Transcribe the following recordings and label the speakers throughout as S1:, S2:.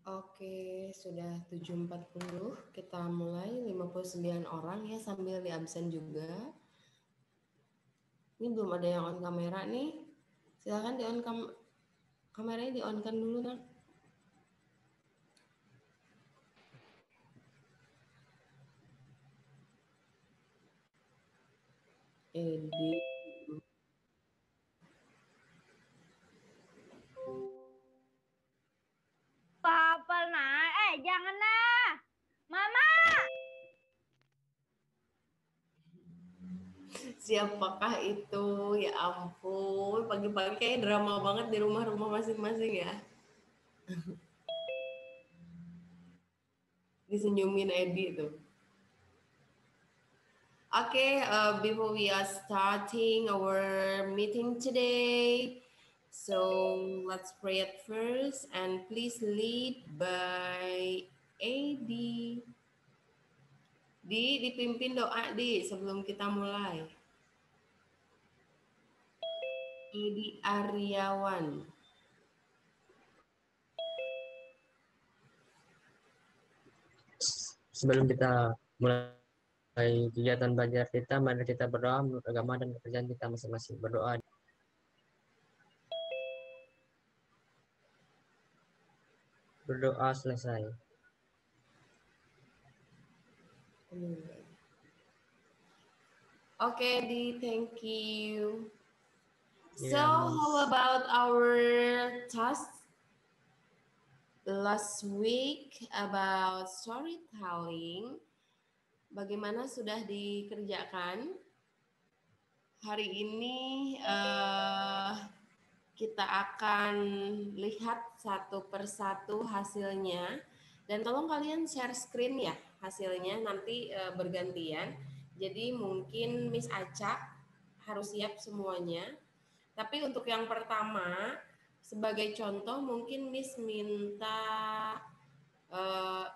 S1: Oke, sudah 7.40. Kita mulai 59 orang ya sambil di absen juga. Ini belum ada yang on kamera nih. Silakan di on kameranya di on kan dulu, Nak. Edi.
S2: Apa nah? Jangan nah. Mama.
S1: Siapakah itu? Ya ampun, pagi-pagi kayak drama banget di rumah-rumah masing-masing ya. Disenyumin Edi tuh. Okay, before we are starting our meeting today, so let's pray at first and please lead by Edi. Dipimpin doa sebelum kita mulai. Edi Aryawan.
S3: Sebelum kita mulai kegiatan belajar kita, mari kita berdoa menurut agama dan pekerjaan kita masing-masing. Berdoa. Berdoa selesai.
S1: Okay, Di, thank you. So,
S3: Yeah,
S1: how about our task last week about storytelling? Bagaimana sudah dikerjakan? Hari ini kita akan lihat satu persatu hasilnya. Dan tolong kalian share screen ya hasilnya nanti bergantian. Jadi mungkin Miss Aca harus siap semuanya. Tapi untuk yang pertama, sebagai contoh mungkin Miss minta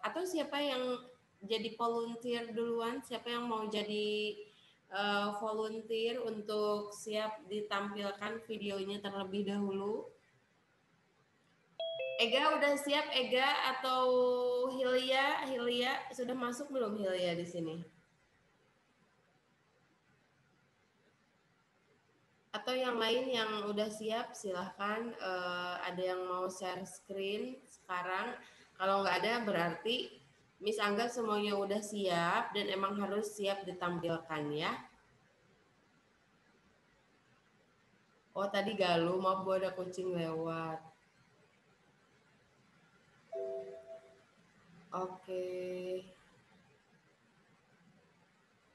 S1: atau siapa yang jadi volunteer duluan, siapa yang mau jadi volunteer untuk siap ditampilkan videonya terlebih dahulu. Ega udah siap, Ega atau Hilya? Hilya sudah masuk belum Hilya di sini? Atau yang lain yang udah siap silahkan, ada yang mau share screen sekarang. Kalau nggak ada berarti Miss Angga semuanya udah siap dan emang harus siap ditampilkan ya. Oh tadi Galuh, maaf gue ada kucing lewat. Oke.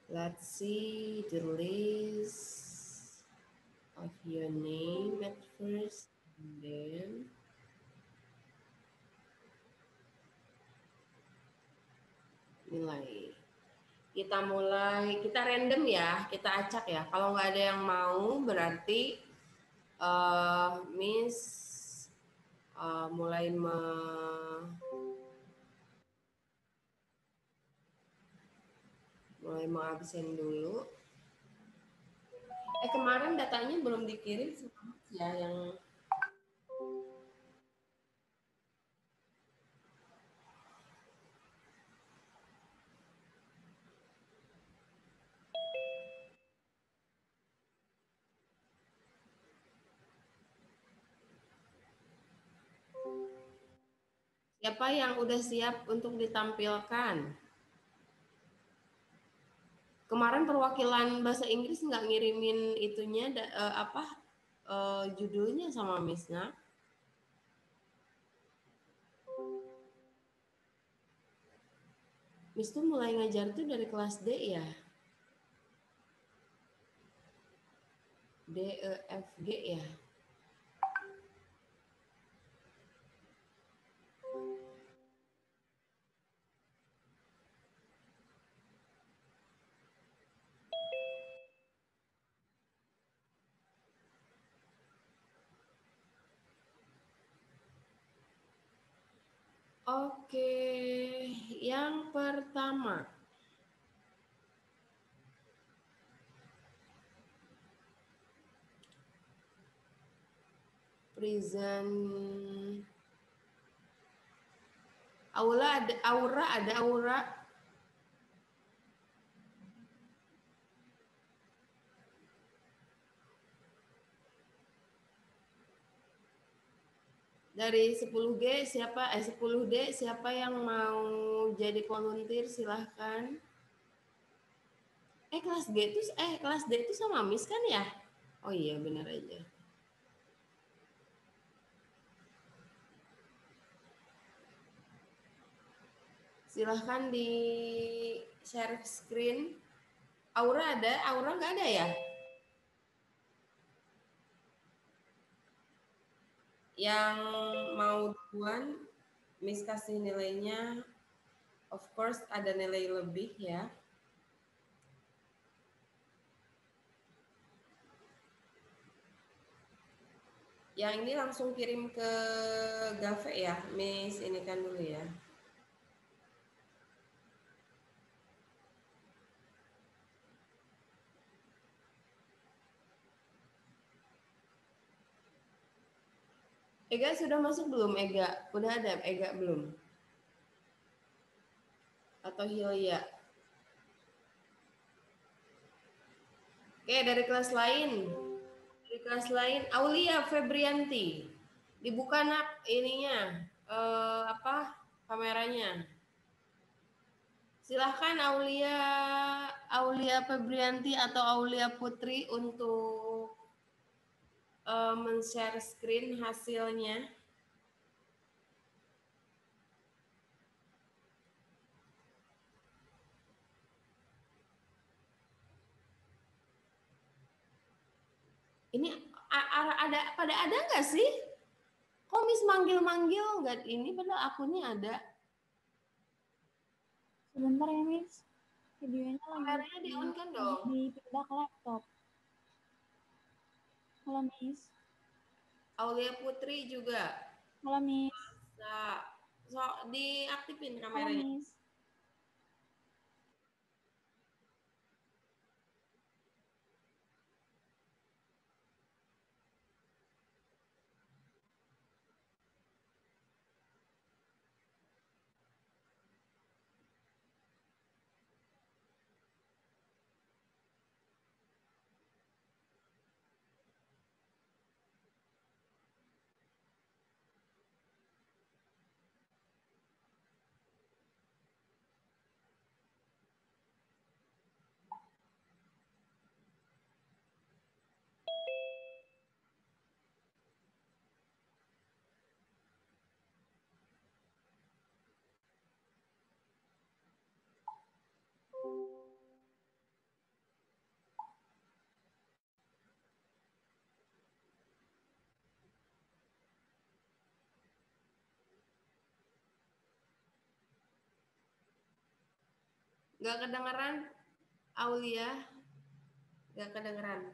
S1: Let's see the list of your name at first, and then nilai. Kita mulai, kita random ya, kita acak ya. Kalau nggak ada yang mau, berarti Miss mulai absen dulu. Kemarin datanya belum dikirim ya yang siapa yang udah siap untuk ditampilkan? Kemarin perwakilan bahasa Inggris nggak ngirimin itunya judulnya sama Miss-nya. Miss tuh mulai ngajar tuh dari kelas D ya. D, E, F, G ya. Oke, yang pertama. Present Ada aura. Dari 10G 10D siapa yang mau jadi volunteer silahkan. Kelas D itu sama Miss kan ya? Oh iya benar aja. Silahkan di share screen. Aura ada? Aura nggak ada ya? Yang mau duluan, Miss kasih nilainya, of course ada nilai lebih ya. Yang ini langsung kirim ke Gave ya, Miss ini kan dulu ya. Ega sudah masuk belum Ega? Udah ada Ega belum? Atau Hilya? Oke, dari kelas lain. Dari kelas lain, Aulia Febrianti. Dibuka nak ininya, kameranya. Silahkan Aulia Febrianti atau Aulia Putri untuk men-share screen hasilnya. Ini ada nggak sih? Kok Miss manggil-manggil nggak ini? Padahal akunnya ada.
S2: Sebentar ya, Miss. Videonya
S1: Kameranya di on kan dong?
S2: dipindah ke laptop. Halo, Miss.
S1: Aulia Putri juga.
S2: Halo, Miss.
S1: So diaktifin
S2: Halo,
S1: kameranya.
S2: Miss.
S1: Nggak kedengeran, Aulia? Nggak kedengeran.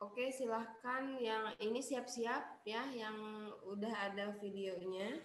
S1: Oke, silahkan yang ini siap-siap ya, yang udah ada videonya.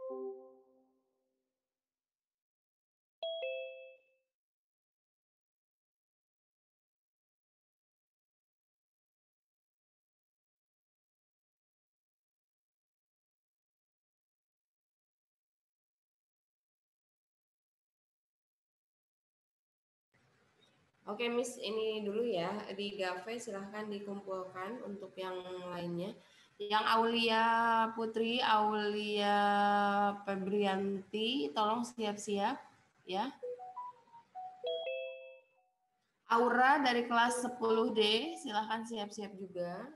S1: Oke, Miss, ini dulu ya. Di Gave silahkan dikumpulkan untuk yang lainnya. Yang Aulia Putri, Aulia Febrianti, tolong siap-siap ya. Aura dari kelas 10D, silahkan siap-siap juga.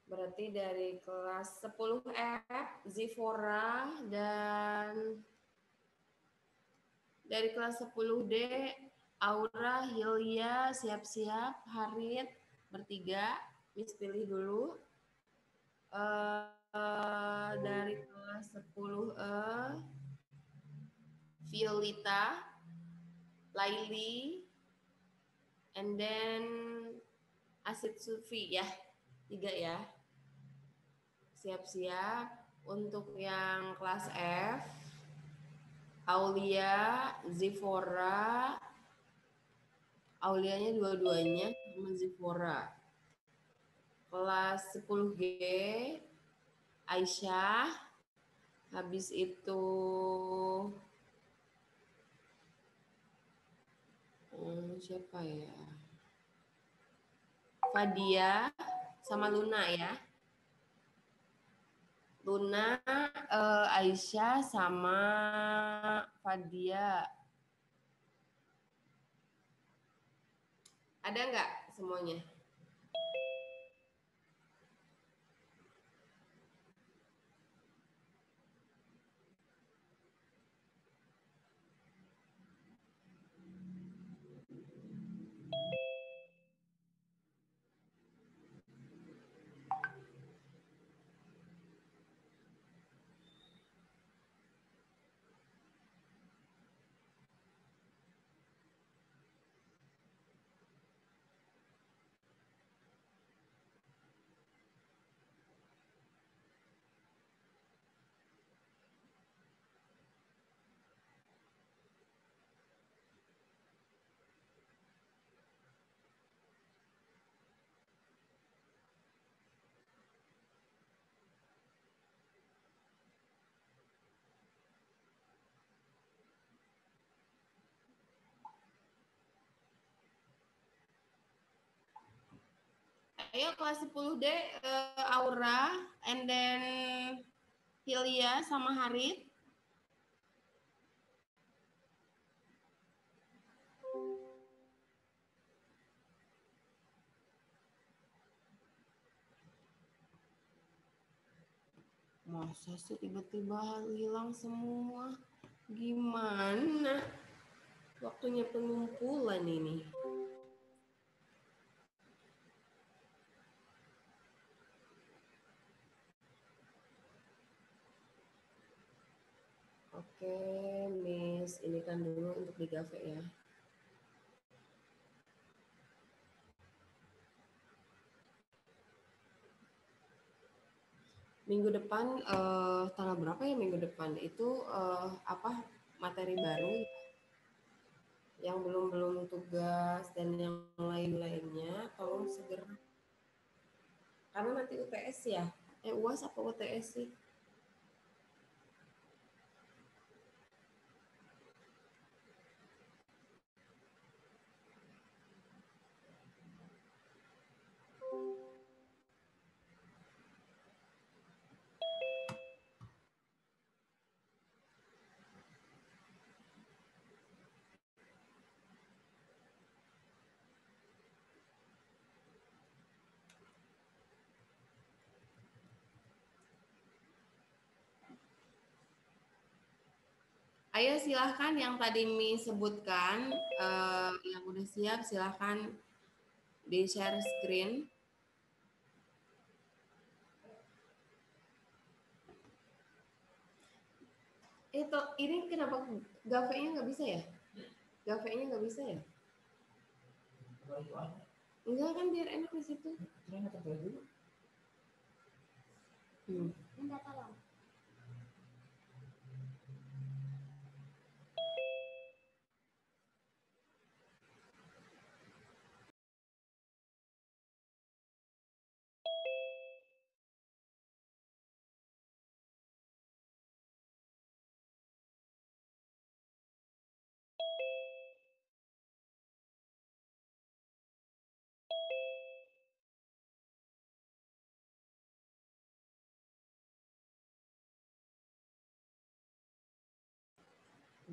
S1: Berarti dari kelas 10F, Zifora, dan dari kelas 10D, Aura, Hilya, siap-siap, Harit, bertiga. Miss pilih dulu. Dari kelas 10E, Violita, Laili, and then Asid Sufi ya, 3 ya. Siap-siap. Untuk yang kelas F, Aulia, Zifora, Aulianya dua-duanya sama Zifora. Kelas 10G, Aisyah, habis itu siapa ya? Fadia sama Luna ya. Luna, Aisyah sama Fadia. Ada nggak semuanya? Ayo kelas 10D, Aura, and then Hilya sama Harit. Masa sih tiba-tiba hilang semua? Gimana? Waktunya pengumpulan ini. Oke, Miss, ini kan dulu untuk di Gave ya. Minggu depan, tanggal berapa ya minggu depan? Itu apa materi baru yang belum tugas dan yang lain-lainnya, tolong segera. Karena nanti UTS ya. UAS apa UTS sih? Ayo silahkan yang tadi Mi sebutkan, yang udah siap silahkan di share screen. Itu ini kenapa Gave-nya nggak bisa ya? Gave-nya nggak bisa ya? Enggak kan biar enak di situ.
S4: Minta tolong.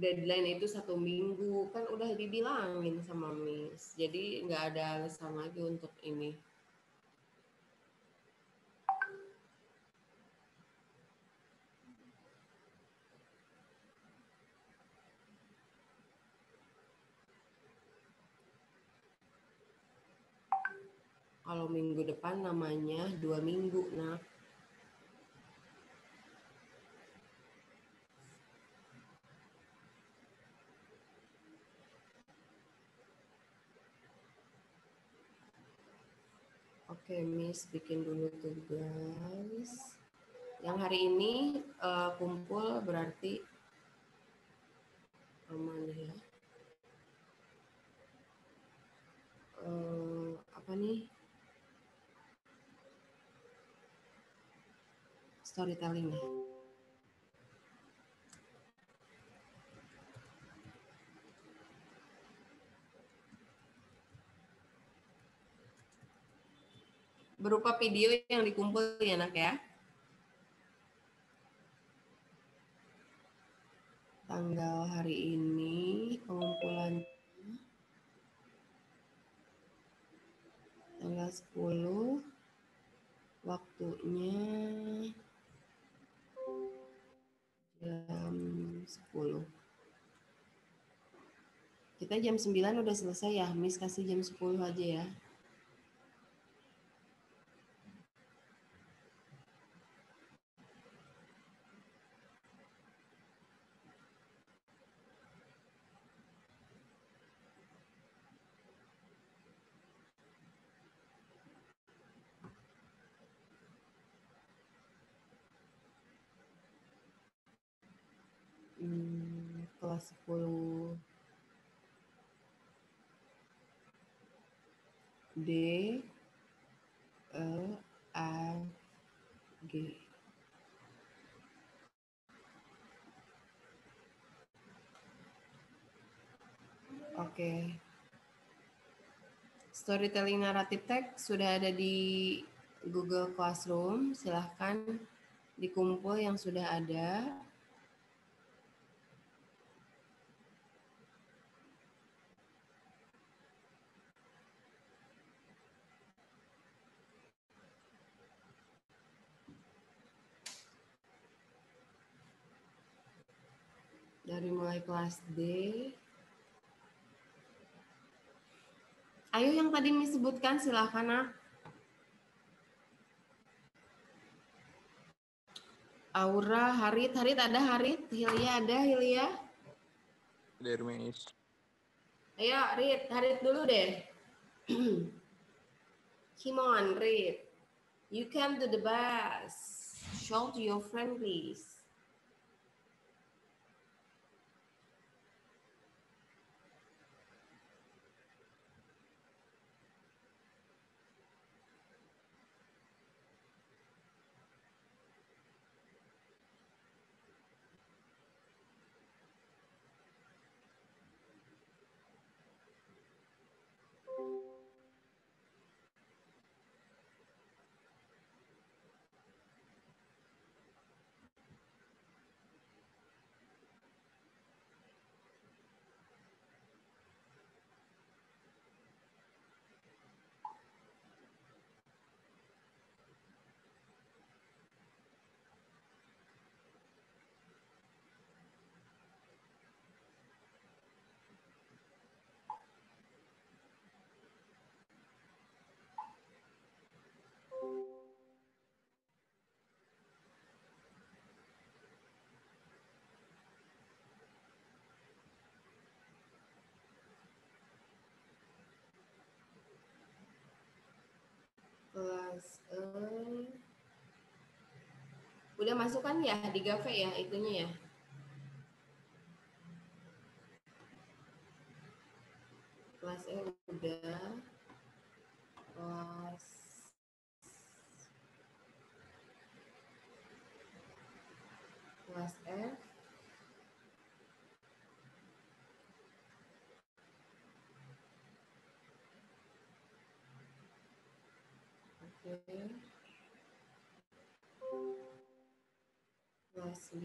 S1: Deadline itu 1 minggu, kan udah dibilangin sama Miss. Jadi nggak ada alasan lagi untuk ini. Kalau minggu depan namanya 2 minggu, nah. Oke, Miss bikin dulu tugas. Yang hari ini kumpul berarti aman ya. Apa nih? Storytelling ya. Berupa video yang dikumpul ya nak ya. Tanggal hari ini pengumpulan tanggal 10, waktunya jam 10. Kita jam 9 udah selesai ya, Miss kasih jam 10 aja ya. Kelas 10 D E A G. Oke. Storytelling naratif text sudah ada di Google Classroom. Silahkan dikumpul yang sudah ada. Dari mulai kelas D. Ayo yang tadi disebutkan silahkan nak. Aura, Harit ada Harit, Hilya ada Hilya.
S5: Dari Miss.
S1: Ayo Harit dulu deh. Come on Rit, you can do the best. Show to your friend please. Kelas udah masuk kan ya di Gave ya itunya ya. Kelas udah. Kelas F. Oke. Kelas G.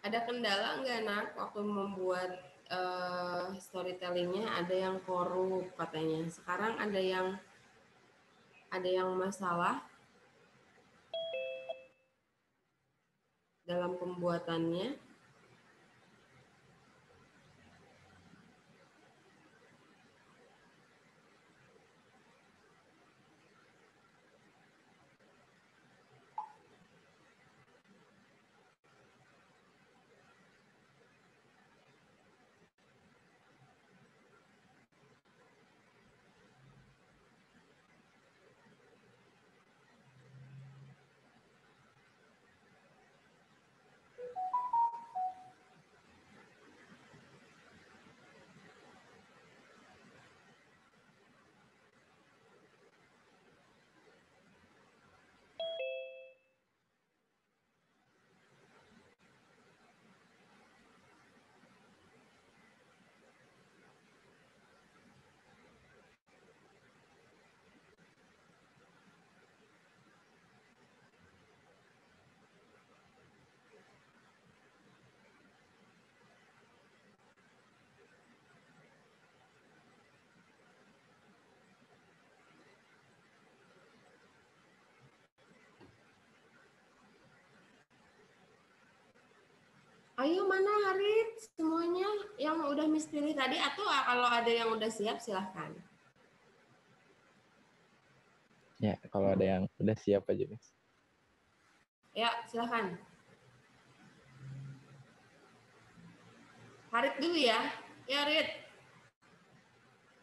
S1: Ada kendala nggak nak waktu membuat storytellingnya? Ada yang korup katanya. Sekarang ada yang masalah dalam pembuatannya. Ayo mana Harit semuanya yang udah Miss pilih tadi atau kalau ada yang udah siap silahkan.
S5: Ya, kalau ada yang udah siap aja, Miss.
S1: Ya silahkan. Harit dulu ya. Ya Harit.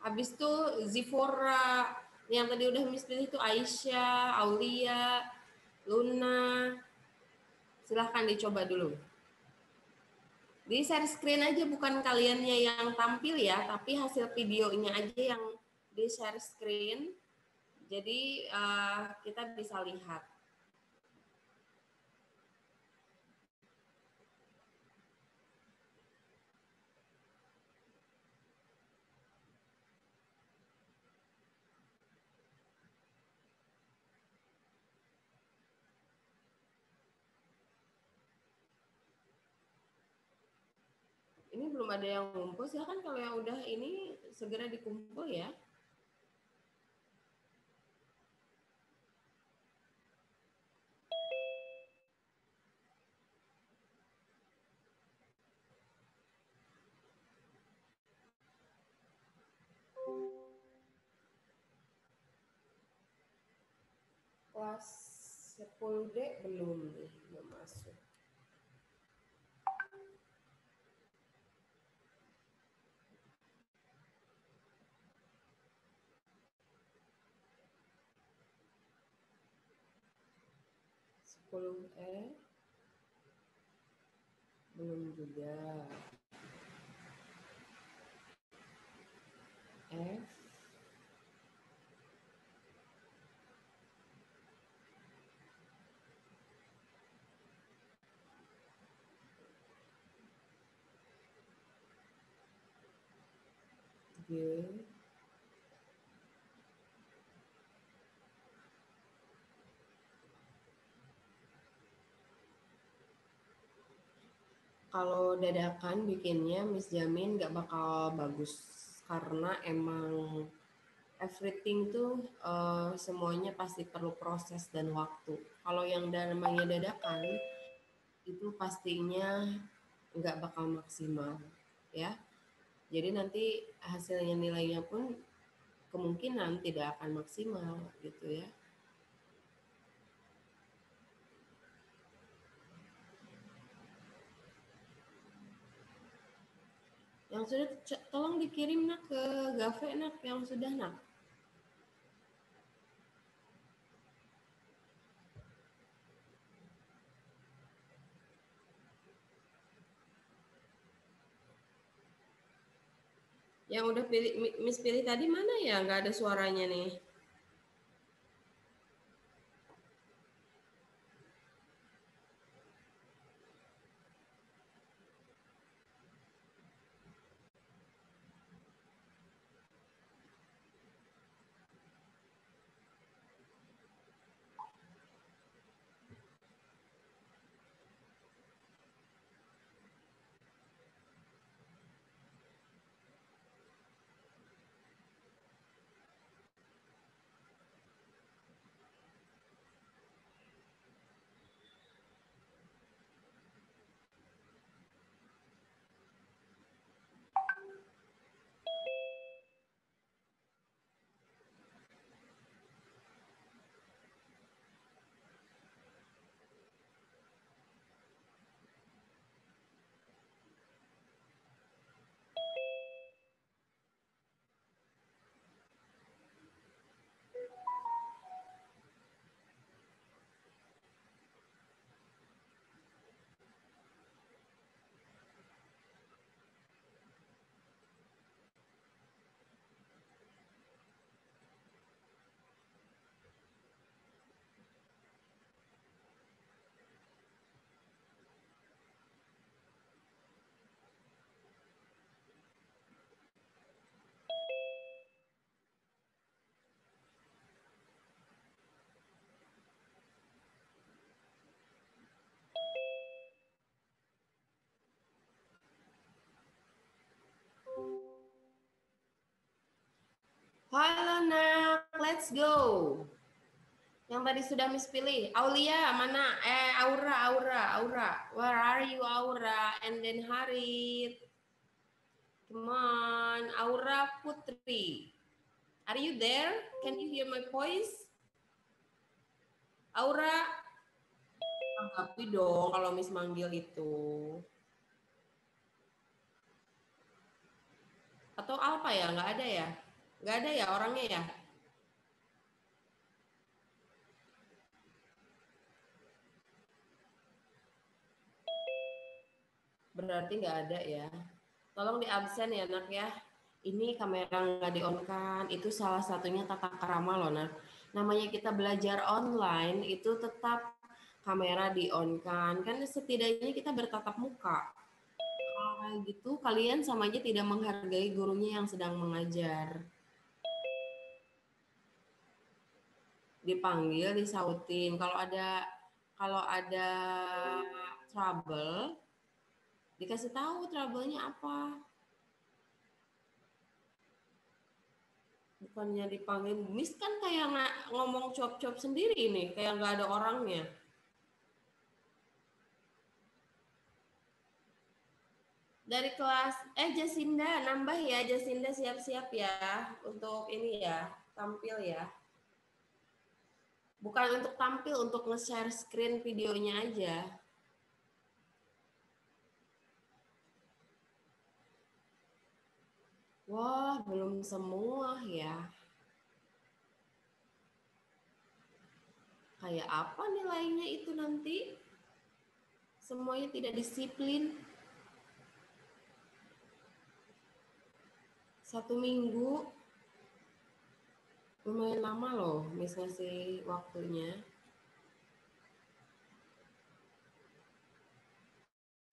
S1: Habis itu Zifora yang tadi udah Miss pilih itu Aisyah, Aulia, Luna. Silahkan dicoba dulu. Di share screen aja, bukan kaliannya yang tampil ya, tapi hasil videonya aja yang di share screen. Jadi kita bisa lihat. Ini belum ada yang ngumpul, silahkan kalau yang udah ini segera dikumpul ya. Kelas 10D belum nih, belum masuk. Belum juga. F. G. Kalau dadakan bikinnya Miss jamin nggak bakal bagus karena emang everything tuh semuanya pasti perlu proses dan waktu. Kalau yang namanya dadakan itu pastinya nggak bakal maksimal ya. Jadi nanti hasilnya nilainya pun kemungkinan tidak akan maksimal gitu ya. Yang sudah tolong dikirim nak ke Gave nak, yang sudah nak. Yang udah Miss pilih tadi mana ya? Nggak ada suaranya nih. Halo nak, let's go. Yang tadi sudah Miss pilih, Aulia mana? Aura. Where are you Aura? And then Harit. Come on, Aura Putri. Are you there? Can you hear my voice? Aura, anggapi dong kalau Miss manggil itu. Atau Alpa ya? Nggak ada ya? Nggak ada ya orangnya ya? Berarti nggak ada ya. Tolong di absen ya nak ya. Ini kamera nggak di-on-kan. Itu salah satunya tata krama loh nak. Namanya kita belajar online itu tetap kamera di-on-kan. Kan setidaknya kita bertatap muka. Kalau kayak gitu kalian sama aja tidak menghargai gurunya yang sedang mengajar. Dipanggil, disautin. Kalau ada trouble, dikasih tahu trouble-nya apa. Bukannya dipanggil, Miss kan kayak ngomong cop-cop sendiri nih, kayak nggak ada orangnya. Dari kelas, Jasinda, nambah ya, Jasinda siap-siap ya, untuk ini ya, tampil ya. Bukan untuk tampil, untuk nge-share screen videonya aja. Wah, belum semua ya. Kayak apa nilainya itu nanti? Semuanya tidak disiplin. 1 minggu. Lumayan lama loh, Miss ngasih waktunya.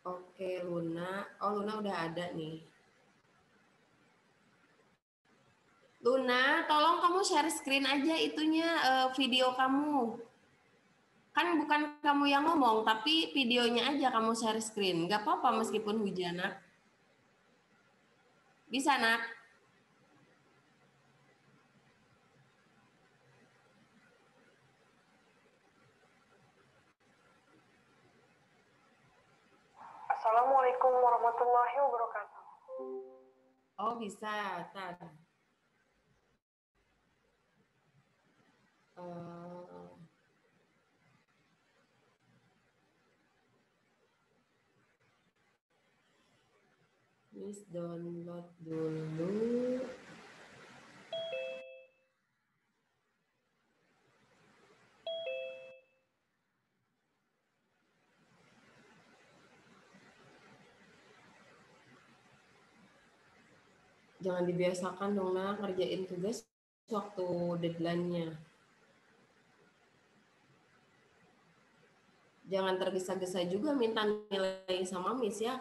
S1: Oke, Luna. Oh, Luna udah ada nih. Luna, tolong kamu share screen aja itunya video kamu. Kan bukan kamu yang ngomong, tapi videonya aja kamu share screen. Gak apa-apa meskipun hujan, nak. Bisa, nak?
S4: Assalamualaikum warahmatullahi wabarakatuh.
S1: Oh, bisa. Tar. Miss download dulu. Jangan dibiasakan dong nak ngerjain tugas waktu deadline-nya. Jangan tergesa-gesa juga minta nilai sama Miss ya.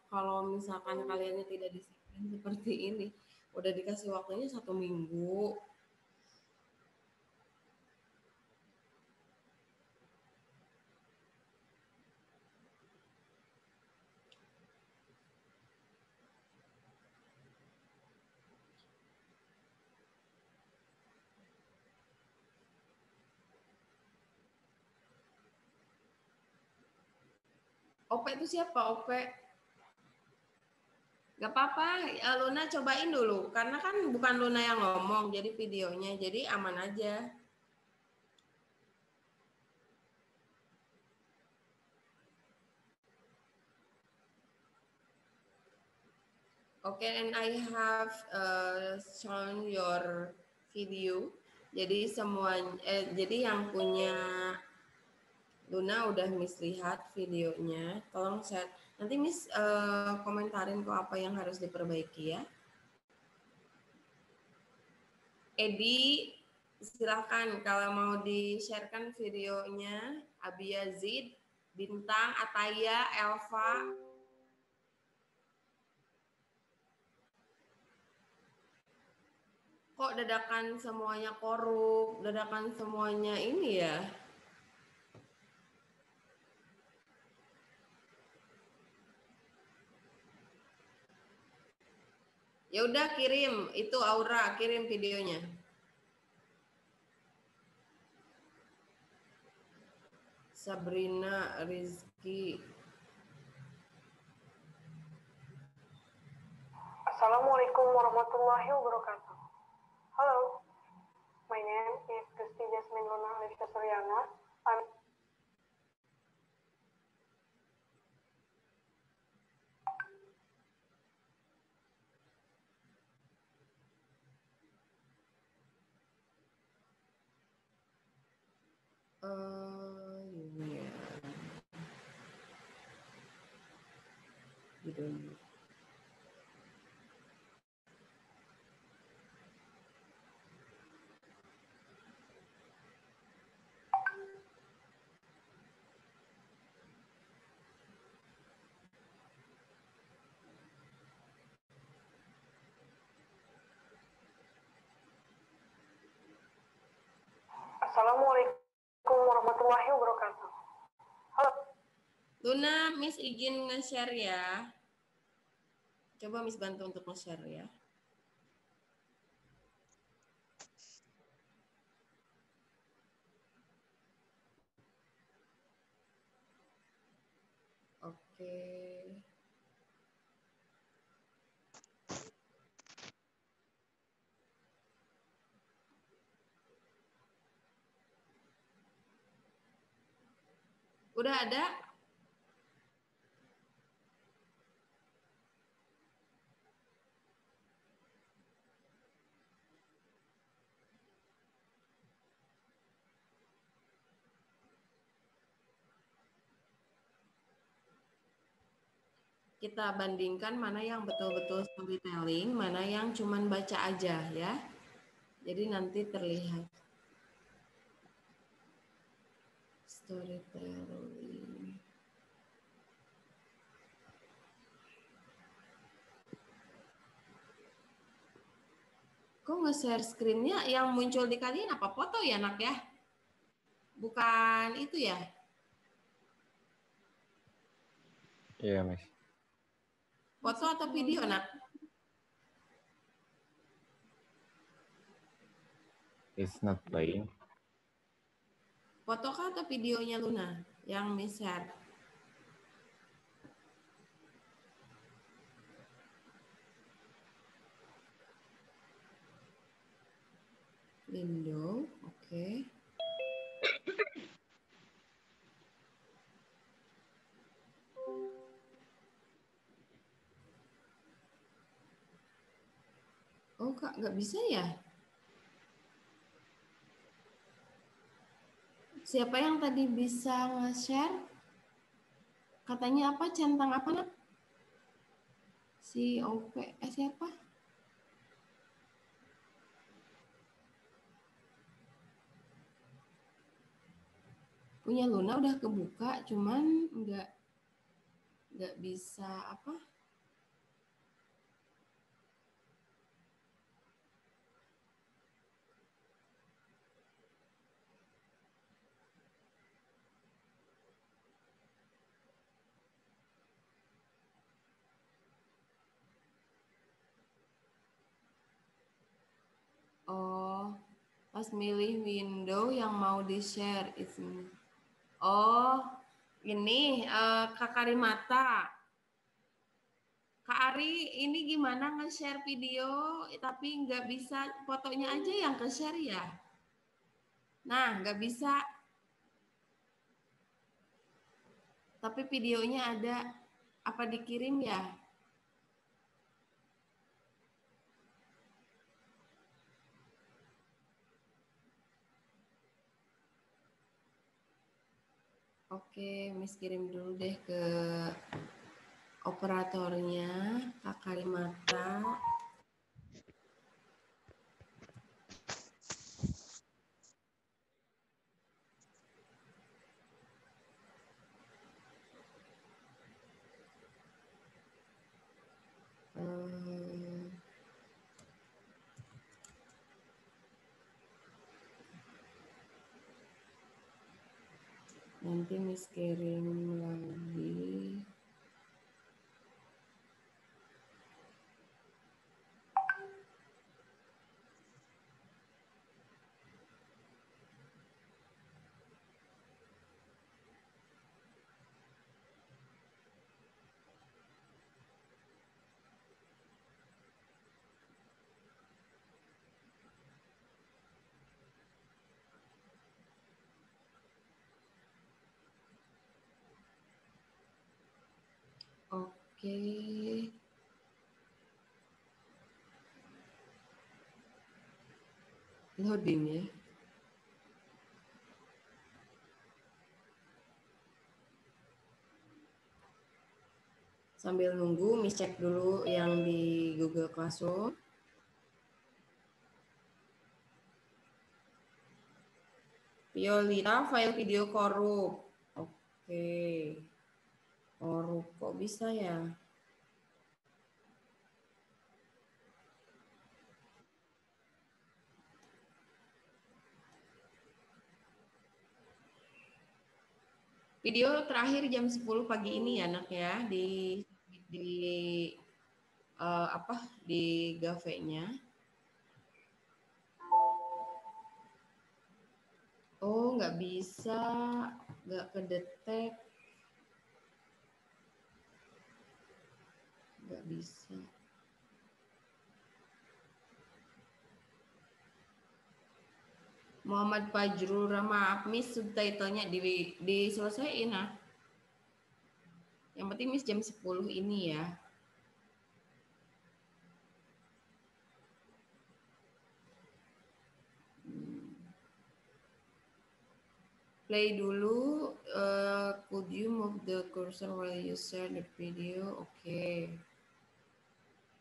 S1: Kalau misalkan kaliannya tidak disiplin seperti ini, udah dikasih waktunya 1 minggu. Ope itu siapa? Ope? Gak apa-apa, Luna cobain dulu. Karena kan bukan Luna yang ngomong, jadi videonya. Jadi aman aja. Okay, and I have shown your video. Jadi jadi yang punya Luna udah Miss lihat videonya. Tolong share. Nanti Miss komentarin kok apa yang harus diperbaiki ya. Edi, silakan kalau mau di-sharekan videonya. Abi Yazid, Bintang, Ataya, Elva. Kok dadakan semuanya korup, dadakan semuanya ini ya? Ya udah kirim, itu Aura, kirim videonya. Sabrina Rizky.
S4: Assalamualaikum warahmatullahi wabarakatuh. Hello, my name is Gusti Jasmine Luna Alicia Suryana. I'm
S1: Ini ya. Gitu.
S4: Assalamualaikum warahmatullahi wabarakatuh. Halo.
S1: Luna, Miss izin nge-share ya. Coba Miss bantu untuk nge-share ya. Oke. Udah ada? Kita bandingkan mana yang betul-betul storytelling, mana yang cuman baca aja ya. Jadi nanti terlihat. Storytelling. Kok nge-share screen-nya yang muncul di kalian apa foto ya nak ya? Bukan itu ya?
S5: Iya, Miss.
S1: Foto atau video nak?
S5: It's not playing.
S1: Foto kah atau videonya Luna yang Miss share? Window, oke. nggak bisa ya? Siapa yang tadi bisa nge-share? Katanya apa? Centang apa, Nak? Si OP, siapa? Punya Luna udah kebuka, cuman nggak bisa apa? Oh, pas milih window yang mau di-share itu. Oh, ini Kak Karimata. Kak Ari, ini gimana nge-share video tapi nggak bisa fotonya aja yang ke-share ya? Nah, nggak bisa. Tapi videonya ada. Apa dikirim ya? Oke, Miss kirim dulu deh ke operatornya, Kak Karimata. Nanti Miss kirim lagi. Oke. Loading ya. Sambil nunggu, Miss cek dulu yang di Google Classroom. Violita, file video korup. Oke. Korup, kok bisa ya? Video terakhir jam 10 pagi ini ya, Nak ya, di apa di Gave-nya. Oh, nggak bisa, nggak kedetek, nggak bisa. Muhammad Fajrul Rama, Miss subtitlenya diselesaiin nah. Yang penting Miss jam 10 ini ya. Play dulu. Could you move the cursor while you share the video? Oke.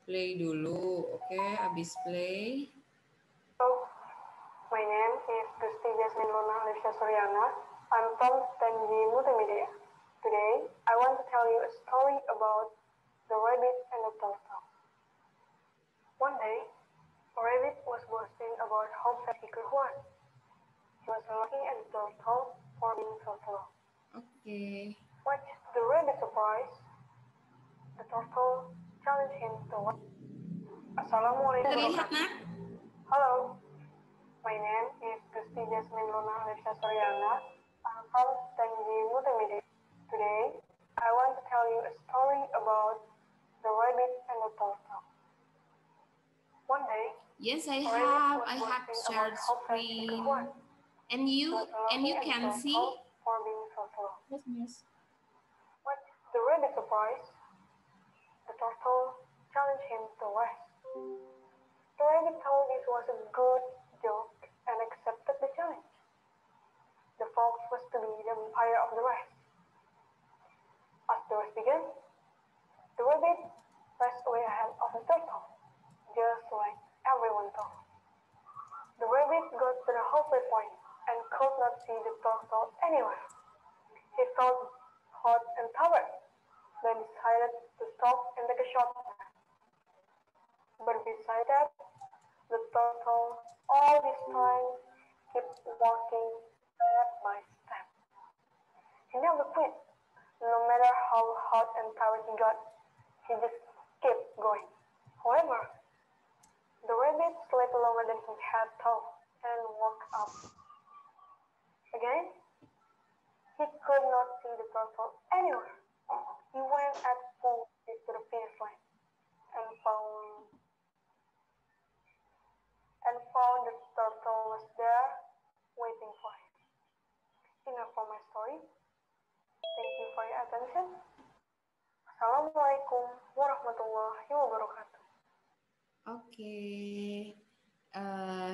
S1: Play dulu. Oke, habis play.
S4: Hello, my name is Gusti Jasmine Luna Alicia Suryana. I'm from Tanji Multimedia. Today, I want to tell you a story about the rabbit and the turtle. One day, a rabbit was boasting about how fast he could run. He was looking at the turtle for being so slow.
S1: Oke.
S4: Much to the rabbit's surprise, the turtle challenged him to run. Assalamualaikum
S1: Terlihat, Nak?
S4: Hello, my name is Gusti Jasmine Luna Alicia Suryana. I'm from Tanji Multimedia. Today, I want to tell you a story about the rabbit and the turtle. One day,
S1: Yes, I
S4: a rabbit
S1: have.
S4: was
S1: I have
S4: boasting
S1: shared
S4: about how fast he could
S1: screen.
S4: run.
S1: And
S4: He
S1: you
S4: was looking at
S1: can
S4: the
S1: see.
S4: turtle for being so slow.
S2: Yes, Miss.
S4: Much to the rabbit's surprise, the turtle challenged him to race. The rabbit thought this was a good joke and accepted the challenge. The fox was to be the umpire of the race. As the race began, the rabbit raced away ahead of the turtle, just like everyone thought. The rabbit got to the halfway point and could not see the turtle anywhere. He felt hot and tired, then decided to stop and take a short nap. But beside that, the turtle all this time kept walking step by step. He never quit. No matter how hot and tired he got, he just kept going. However, the rabbit slept longer than he had thought and woke up. Again, he could not see the turtle anywhere. He went at full speed to the finish line and found the turtle was there waiting for him. Enough for my story. Thank you for your attention. Assalamualaikum warahmatullahi wabarakatuh.
S1: Oke.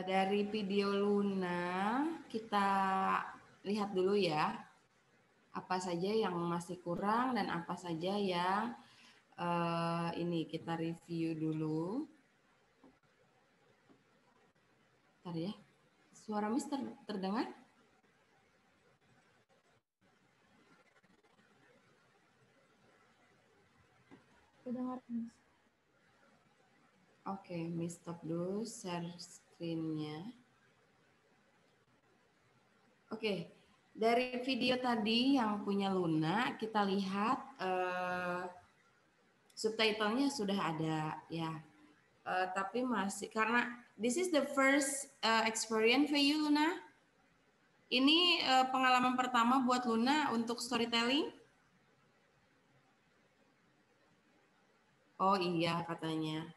S1: Dari video Luna kita lihat dulu ya. Apa saja yang masih kurang dan apa saja yang ini kita review dulu. Bentar ya. Suara Miss terdengar?
S2: Kedengar, Miss.
S1: Oke, Miss stop dulu share screen-nya. Oke, dari video tadi yang punya Luna, kita lihat subtitlenya sudah ada ya. Tapi masih karena this is the first experience for you, Luna. Ini pengalaman pertama buat Luna untuk storytelling. Oh iya katanya.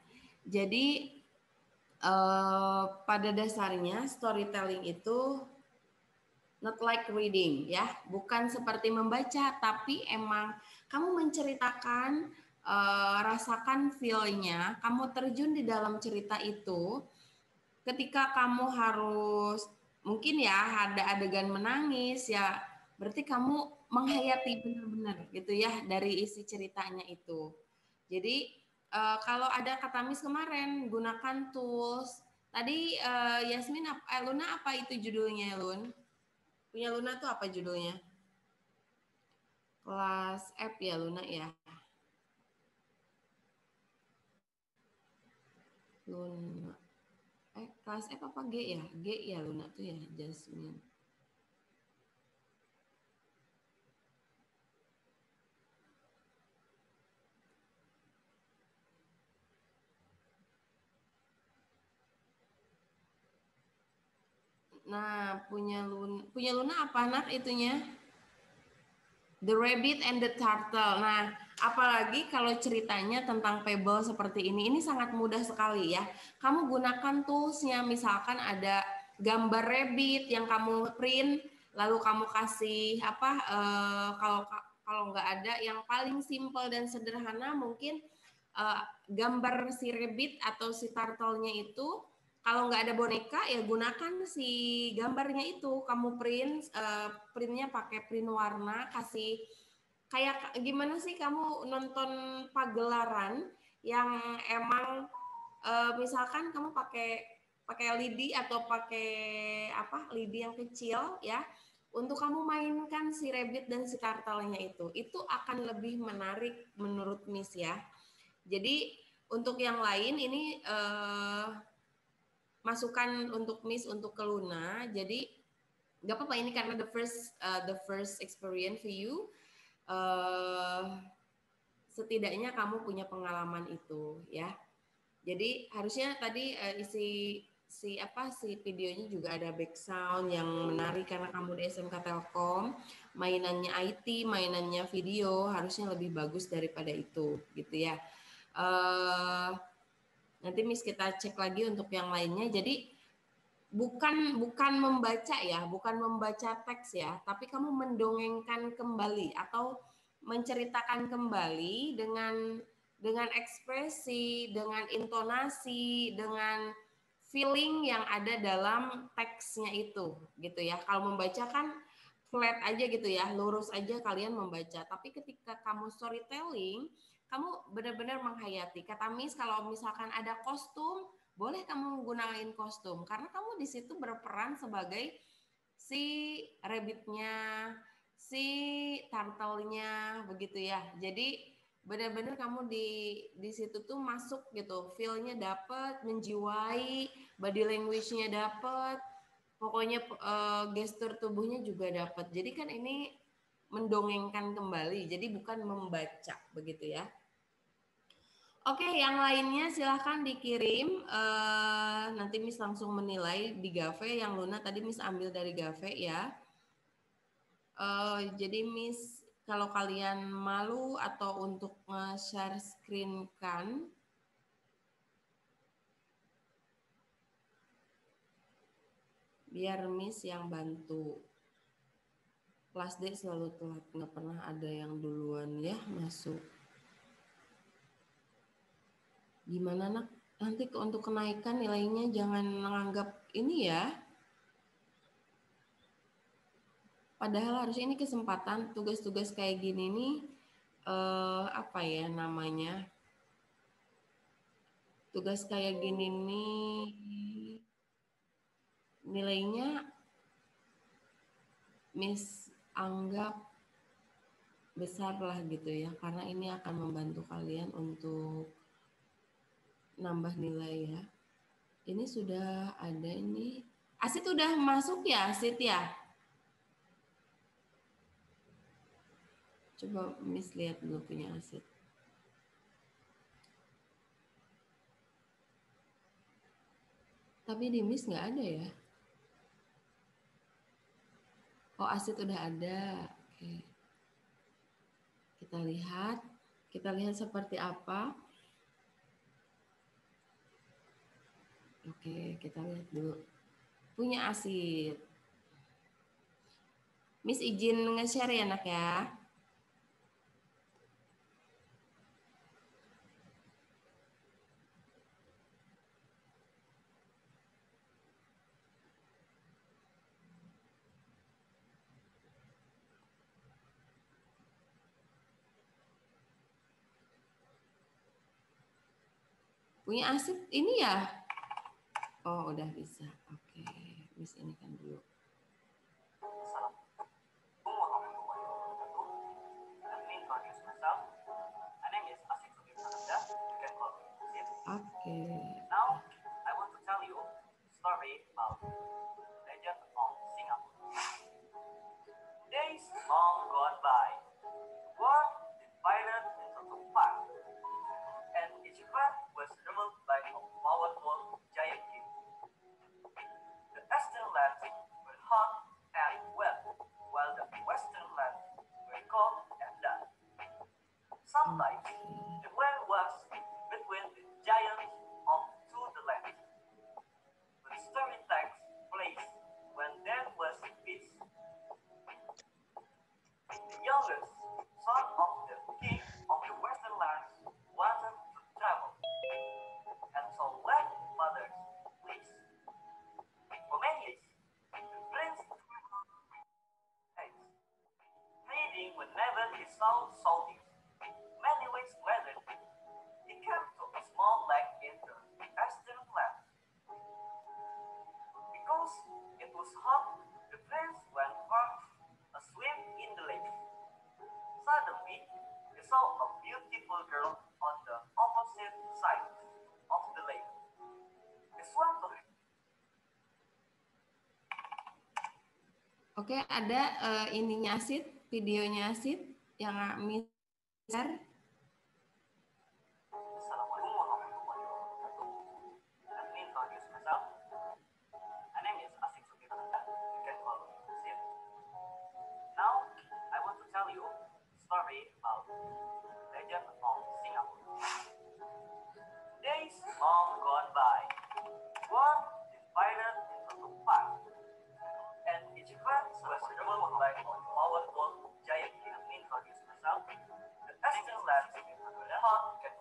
S1: Jadi pada dasarnya storytelling itu not like reading ya, bukan seperti membaca, tapi emang kamu menceritakan, rasakan feel-nya, kamu terjun di dalam cerita itu. Ketika kamu harus mungkin ya ada adegan menangis ya, berarti kamu menghayati benar-benar gitu ya dari isi ceritanya itu. Jadi kalau ada kata Miss kemarin gunakan tools. Tadi Yasmin Luna apa itu judulnya, Lun? Punya Luna tuh apa judulnya? Kelas F ya Luna ya. Luna. Kelas F apa G ya? G ya Luna tuh ya, Jasmine. Nah, punya Luna apa nak itunya? The Rabbit and the Turtle. Nah, apalagi kalau ceritanya tentang Pebble seperti ini sangat mudah sekali ya. Kamu gunakan toolsnya, misalkan ada gambar rabbit yang kamu print, lalu kamu kasih apa? Kalau nggak ada, yang paling simple dan sederhana mungkin gambar si rabbit atau si turtle-nya itu. Kalau nggak ada boneka ya gunakan si gambarnya itu, kamu printnya pakai print warna, kasih kayak gimana sih kamu nonton pagelaran yang emang misalkan kamu pakai lidi atau pakai apa lidi yang kecil ya, untuk kamu mainkan si rabbit dan si turtle-nya itu akan lebih menarik menurut Miss ya. Jadi untuk yang lain ini masukan untuk Miss untuk ke Luna. Jadi nggak apa-apa ini karena the first experience for you. Setidaknya kamu punya pengalaman itu ya. Jadi harusnya tadi si videonya juga ada back sound yang menarik karena kamu di SMK Telkom, mainannya IT, mainannya video harusnya lebih bagus daripada itu gitu ya. Nanti Miss kita cek lagi untuk yang lainnya. Jadi bukan membaca ya, bukan membaca teks ya, tapi kamu mendongengkan kembali atau menceritakan kembali dengan dengan ekspresi, dengan intonasi, dengan feeling yang ada dalam teksnya itu, gitu ya. Kalau membaca kan flat aja gitu ya, lurus aja kalian membaca. Tapi ketika kamu storytelling, kamu benar-benar menghayati. Kata Miss, kalau misalkan ada kostum, boleh kamu menggunakan kostum karena kamu di situ berperan sebagai si rabbitnya, si turtle-nya, begitu ya. Jadi benar-benar kamu di situ tuh masuk gitu, feel-nya dapet, menjiwai, body language-nya dapet, pokoknya gestur tubuhnya juga dapet. Jadi kan ini mendongengkan kembali, jadi bukan membaca begitu ya. Oke, yang lainnya silahkan dikirim. Nanti Miss langsung menilai di Gave. Yang Luna tadi Miss ambil dari Gave ya. Jadi Miss, kalau kalian malu atau untuk nge-share screen kan, biar Miss yang bantu. Kelas D selalu telat, nggak pernah ada yang duluan ya masuk. Gimana nak? Nanti untuk kenaikan nilainya jangan menganggap ini ya. Padahal harus ini kesempatan tugas-tugas kayak gini nih apa ya namanya? Tugas kayak gini nih nilainya Miss anggap besar lah gitu ya, karena ini akan membantu kalian untuk nambah nilai ya. Ini sudah ada ini. Asit udah masuk ya, Asit ya? Coba Miss lihat dulu punya Asit. Tapi di Miss nggak ada ya? Oh, Asit udah ada. Oke. Kita lihat seperti apa. Oke, kita lihat dulu. Punya Asit. Miss izin nge-share ya, Nak ya. Punya Asit ini ya? Oh, udah bisa. Oke, Miss ini kan dulu. Oke.
S6: Now, I want to tell you a story about Legend of Singapore. Days long gone by, war divided into two parts, and each part was ruled by a powerful giant king. The eastern lands were hot and wet, while the western lands were cold and dark. Sometimes the war was between the giants of two the lands. The story takes place when there was peace. The youngest son of the king of the western lands wanted to travel, and so left father's place. For many years, the prince traveled hiding whenever he saw soldiers. Many weeks later, he came to a small lake in the eastern land. Because it was hot, the prince went for a swim in the lake. Suddenly, he saw a beautiful girl on the opposite side of the lake. He swam to her.
S1: Oke, ada ininya Asit, videonya Asit yang Miss share.
S6: Assalamualaikum warahmatullahi wabarakatuh. Let me introduce myself. My name is Asik Sukiranda. You can call me Asik. Now, I want to tell you a story about Legend of Singapore. Days long gone by, war divided into two parts, and each part was ruled by a powerful giant king. Let me introduce myself. The eastern lands were hot and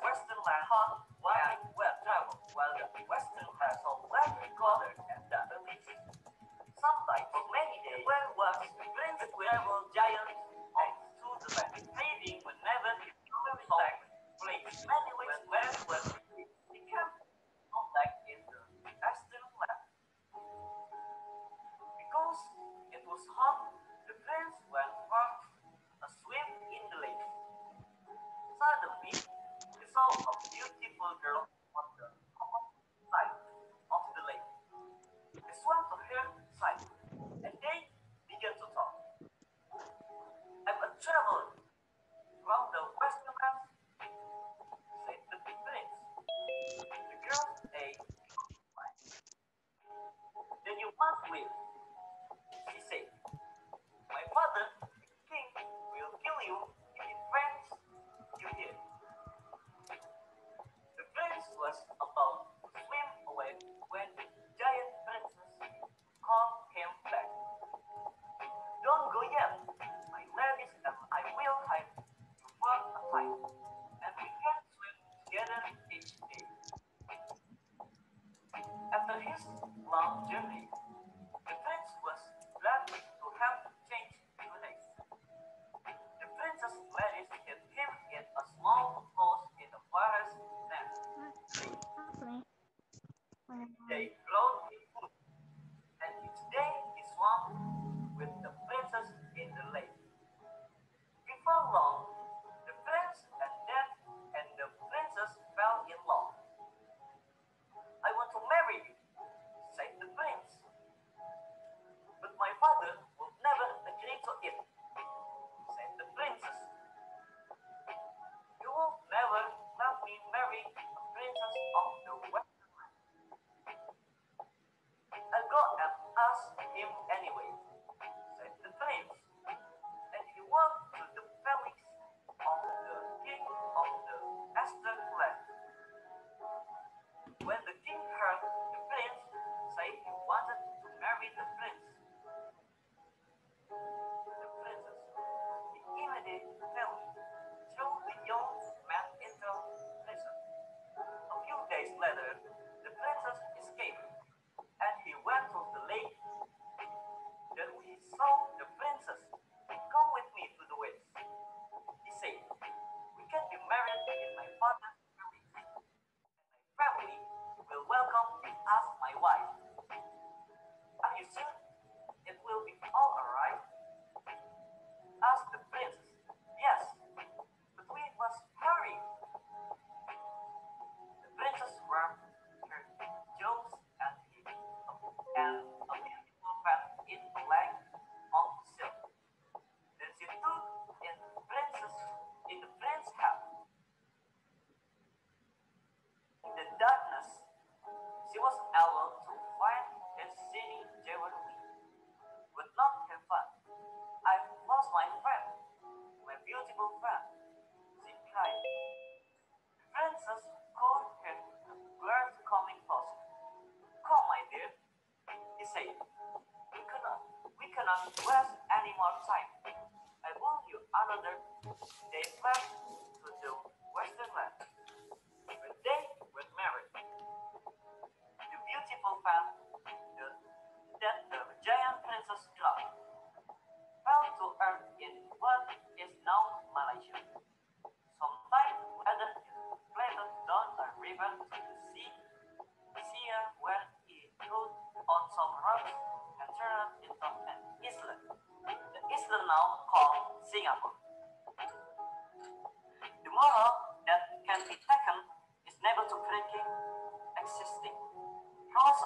S6: western land hot, and well traveled, while the western land so well recorded and the east. Sometimes for many days, where was prince travel giants to the land, trading whenever he contact place. Many weeks where was he kept contact in the western land. Because it was hot, the prince went for a swim in the lake. Suddenly, he saw a beautiful girl on the opposite side of the lake. He swam to her side, and they began to talk. I'm a traveler from the western lands, said the prince. The girl ate. Then you must live, she said. My father, the king, will kill you if he finds you here. The prince was about to swim away when the giant princess called him back. Don't go yet, my ladies, and I will hide you for a time, and we can swim together each day. After his long journey, the prince was glad to have changed place. The princess ladies hid him in a small house in the forest nest. They brought him food, and each day he swam with the princess in the lake. Before long, the prince and the princess fell in love. I want to marry you, said the prince. But my father will never agree to it, said the princess. You will never let me marry a princess of the western land. I'll go and ask him anyway, said the prince. And he walked to the palace of the king of the eastern land. When the king heard the prince say he wanted to marry the prince, the princess, he immediately threw the young man into prison. A few days later, the princess escaped, and he went to the lake. Then he saw the princess. Come with me to the west, he said. We can be married in my father's family, and my family will welcome you as my wife. Are you sure it will be all right? Asked the princess. Yes, but we must hurry. The princess wrapped her jewels and a beautiful fan in black on silk. Then she took in the prince's hat. In the darkness, she was able to find his shiny jewelry, but not her fan. I've lost my friend, my beautiful friend, she cried. The princess called her bird coming closer. Come, my dear, he said. We cannot waste any more time. I want you another day back to the western land. When they were married, the beautiful fan that the giant princess dropped fell to earth in what is now Malaysia. Sometime later, it floated down a river to the sea, where it stood on some rocks and turned into an island. The island now called Singapore. The moral that can be taken is never to breaking existing. Cause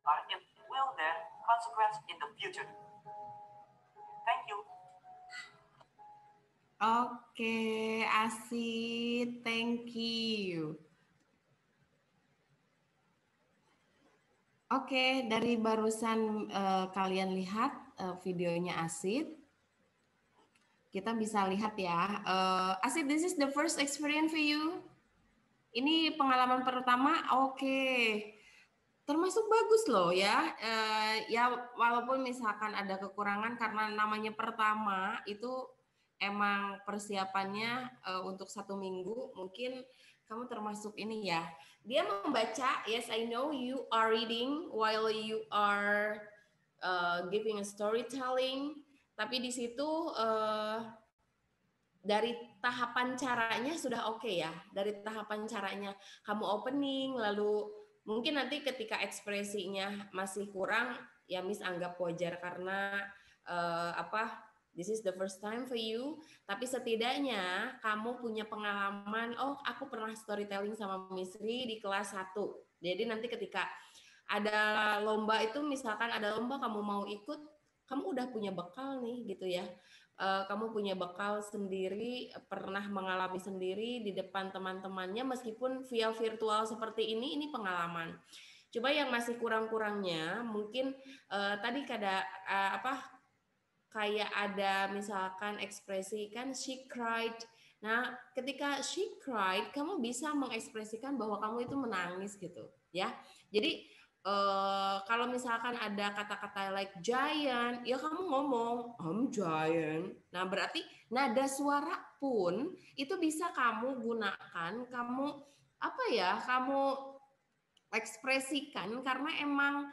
S6: or it will their consequence in the future. Thank you.
S1: Oke, Asid, thank you. Oke, dari barusan kalian lihat videonya Asid, kita bisa lihat ya. Asid, this is the first experience for you. Ini pengalaman pertama, oke. Termasuk bagus loh ya. Ya walaupun misalkan ada kekurangan karena namanya pertama itu emang persiapannya untuk 1 minggu. Mungkin kamu termasuk ini ya. Dia membaca, yes I know you are reading while you are giving a storytelling, tapi di situ dari tahapan caranya sudah oke ya. Dari tahapan caranya kamu opening, lalu mungkin nanti ketika ekspresinya masih kurang, ya Miss anggap wajar karena this is the first time for you. Tapi setidaknya kamu punya pengalaman, oh aku pernah storytelling sama Miss Ri di kelas 1. Jadi nanti ketika ada lomba itu, misalkan ada lomba kamu mau ikut, kamu udah punya bekal nih gitu ya. Kamu punya bekal sendiri, pernah mengalami sendiri di depan teman-temannya, meskipun via virtual seperti ini pengalaman. Coba yang masih kurang-kurangnya, mungkin tadi kayak ada misalkan ekspresi kan she cried. Nah, ketika she cried, kamu bisa mengekspresikan bahwa kamu itu menangis gitu, ya. Jadi kalau misalkan ada kata-kata like giant, ya kamu ngomong I'm giant. Nah, berarti nada suara pun itu bisa kamu gunakan, kamu ekspresikan karena emang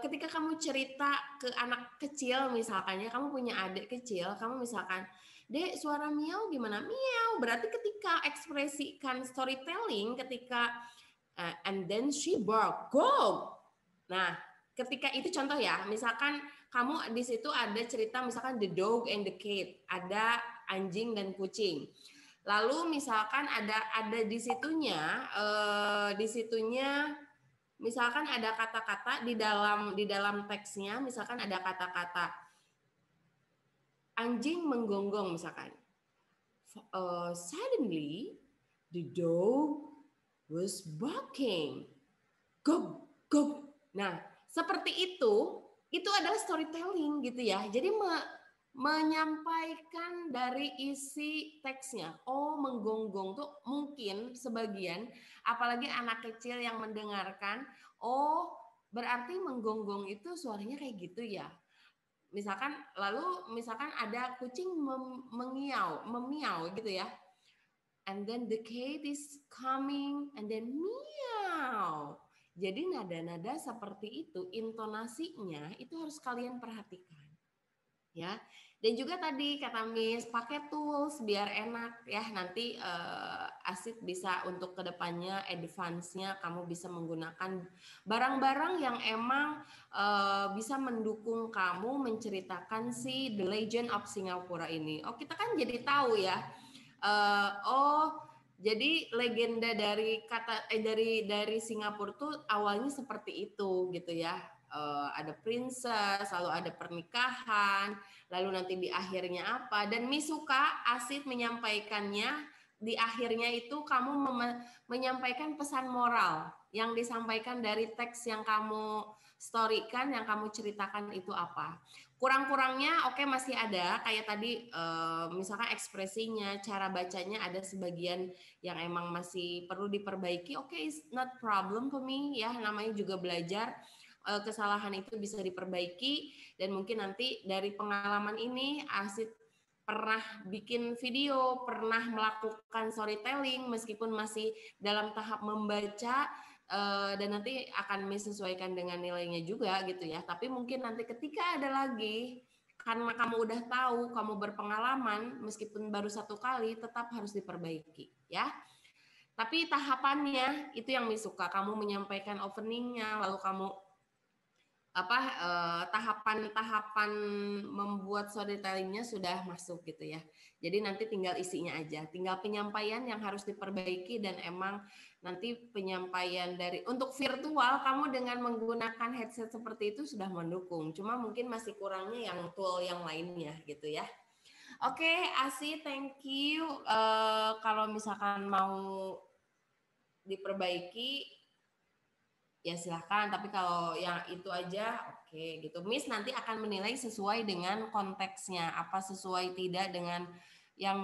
S1: ketika kamu cerita ke anak kecil misalkan ya, kamu punya adik kecil, kamu misalkan, "Dek, suara miau gimana?" Miau. Berarti ketika ekspresikan storytelling, ketika and then she barked, go. Nah, ketika itu contoh ya, misalkan kamu di situ ada cerita misalkan the dog and the cat, ada anjing dan kucing. Lalu misalkan ada di situnya misalkan ada kata-kata di dalam teksnya, misalkan ada kata-kata anjing menggonggong misalkan. Suddenly the dog was barking. Go, go. Nah, seperti itu adalah storytelling gitu ya. Jadi menyampaikan dari isi teksnya. Oh, menggonggong tuh mungkin sebagian, apalagi anak kecil yang mendengarkan, oh, berarti menggonggong itu suaranya kayak gitu ya. Misalkan ada kucing memiau gitu ya. And then the cat is coming and then meow. Jadi nada-nada seperti itu, intonasinya itu harus kalian perhatikan. Ya. Dan juga tadi kata Miss, pakai tools biar enak ya. Nanti Asid bisa untuk kedepannya, advance-nya kamu bisa menggunakan barang-barang yang emang bisa mendukung kamu menceritakan si The Legend of Singapura ini. Oh, kita kan jadi tahu ya. Jadi legenda dari dari Singapura tuh awalnya seperti itu gitu ya. Ada princess, lalu ada pernikahan, lalu nanti di akhirnya apa. Dan Miss suka Asid menyampaikannya di akhirnya itu kamu menyampaikan pesan moral yang disampaikan dari teks yang kamu storykan, yang kamu ceritakan itu apa. Kurang-kurangnya oke, masih ada kayak tadi misalkan ekspresinya, cara bacanya ada sebagian yang emang masih perlu diperbaiki. Oke, it's not problem for me ya, namanya juga belajar. Kesalahan itu bisa diperbaiki dan mungkin nanti dari pengalaman ini Asid pernah bikin video, pernah melakukan storytelling meskipun masih dalam tahap membaca. Dan nanti akan menyesuaikan dengan nilainya juga gitu ya. Tapi mungkin nanti ketika ada lagi, karena kamu udah tahu, kamu berpengalaman, meskipun baru 1 kali, tetap harus diperbaiki ya. Tapi tahapannya itu yang suka, kamu menyampaikan openingnya, lalu kamu tahapan-tahapan membuat storytellingnya sudah masuk gitu ya. Jadi nanti tinggal isinya aja, tinggal penyampaian yang harus diperbaiki. Dan emang nanti penyampaian untuk virtual kamu dengan menggunakan headset seperti itu sudah mendukung. Cuma mungkin masih kurangnya yang tool yang lainnya gitu ya. Oke, Asi, thank you. Kalau misalkan mau diperbaiki ya silahkan, tapi kalau yang itu aja oke gitu. Miss nanti akan menilai sesuai dengan konteksnya, apa sesuai tidak dengan yang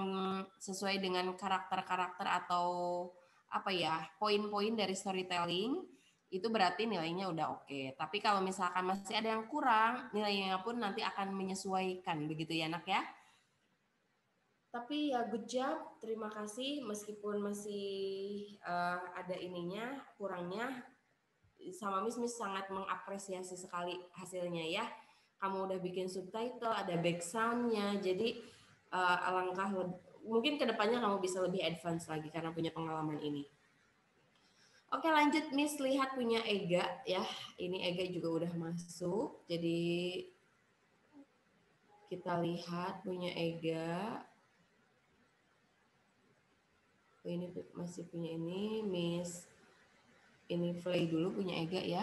S1: sesuai dengan karakter-karakter atau poin-poin dari storytelling, itu berarti nilainya udah oke. Tapi kalau misalkan masih ada yang kurang, nilainya pun nanti akan menyesuaikan, begitu ya Nak ya? Tapi ya good job, terima kasih meskipun masih ada ininya, kurangnya. Sama Miss sangat mengapresiasi sekali hasilnya ya. Kamu udah bikin subtitle, ada back sound-nya, jadi alangkah mungkin kedepannya kamu bisa lebih advance lagi karena punya pengalaman ini. Oke lanjut Miss, lihat punya Ega ya. Ini Ega juga udah masuk, jadi kita lihat punya Ega. Ini masih punya ini Miss. Ini play dulu punya Ega ya.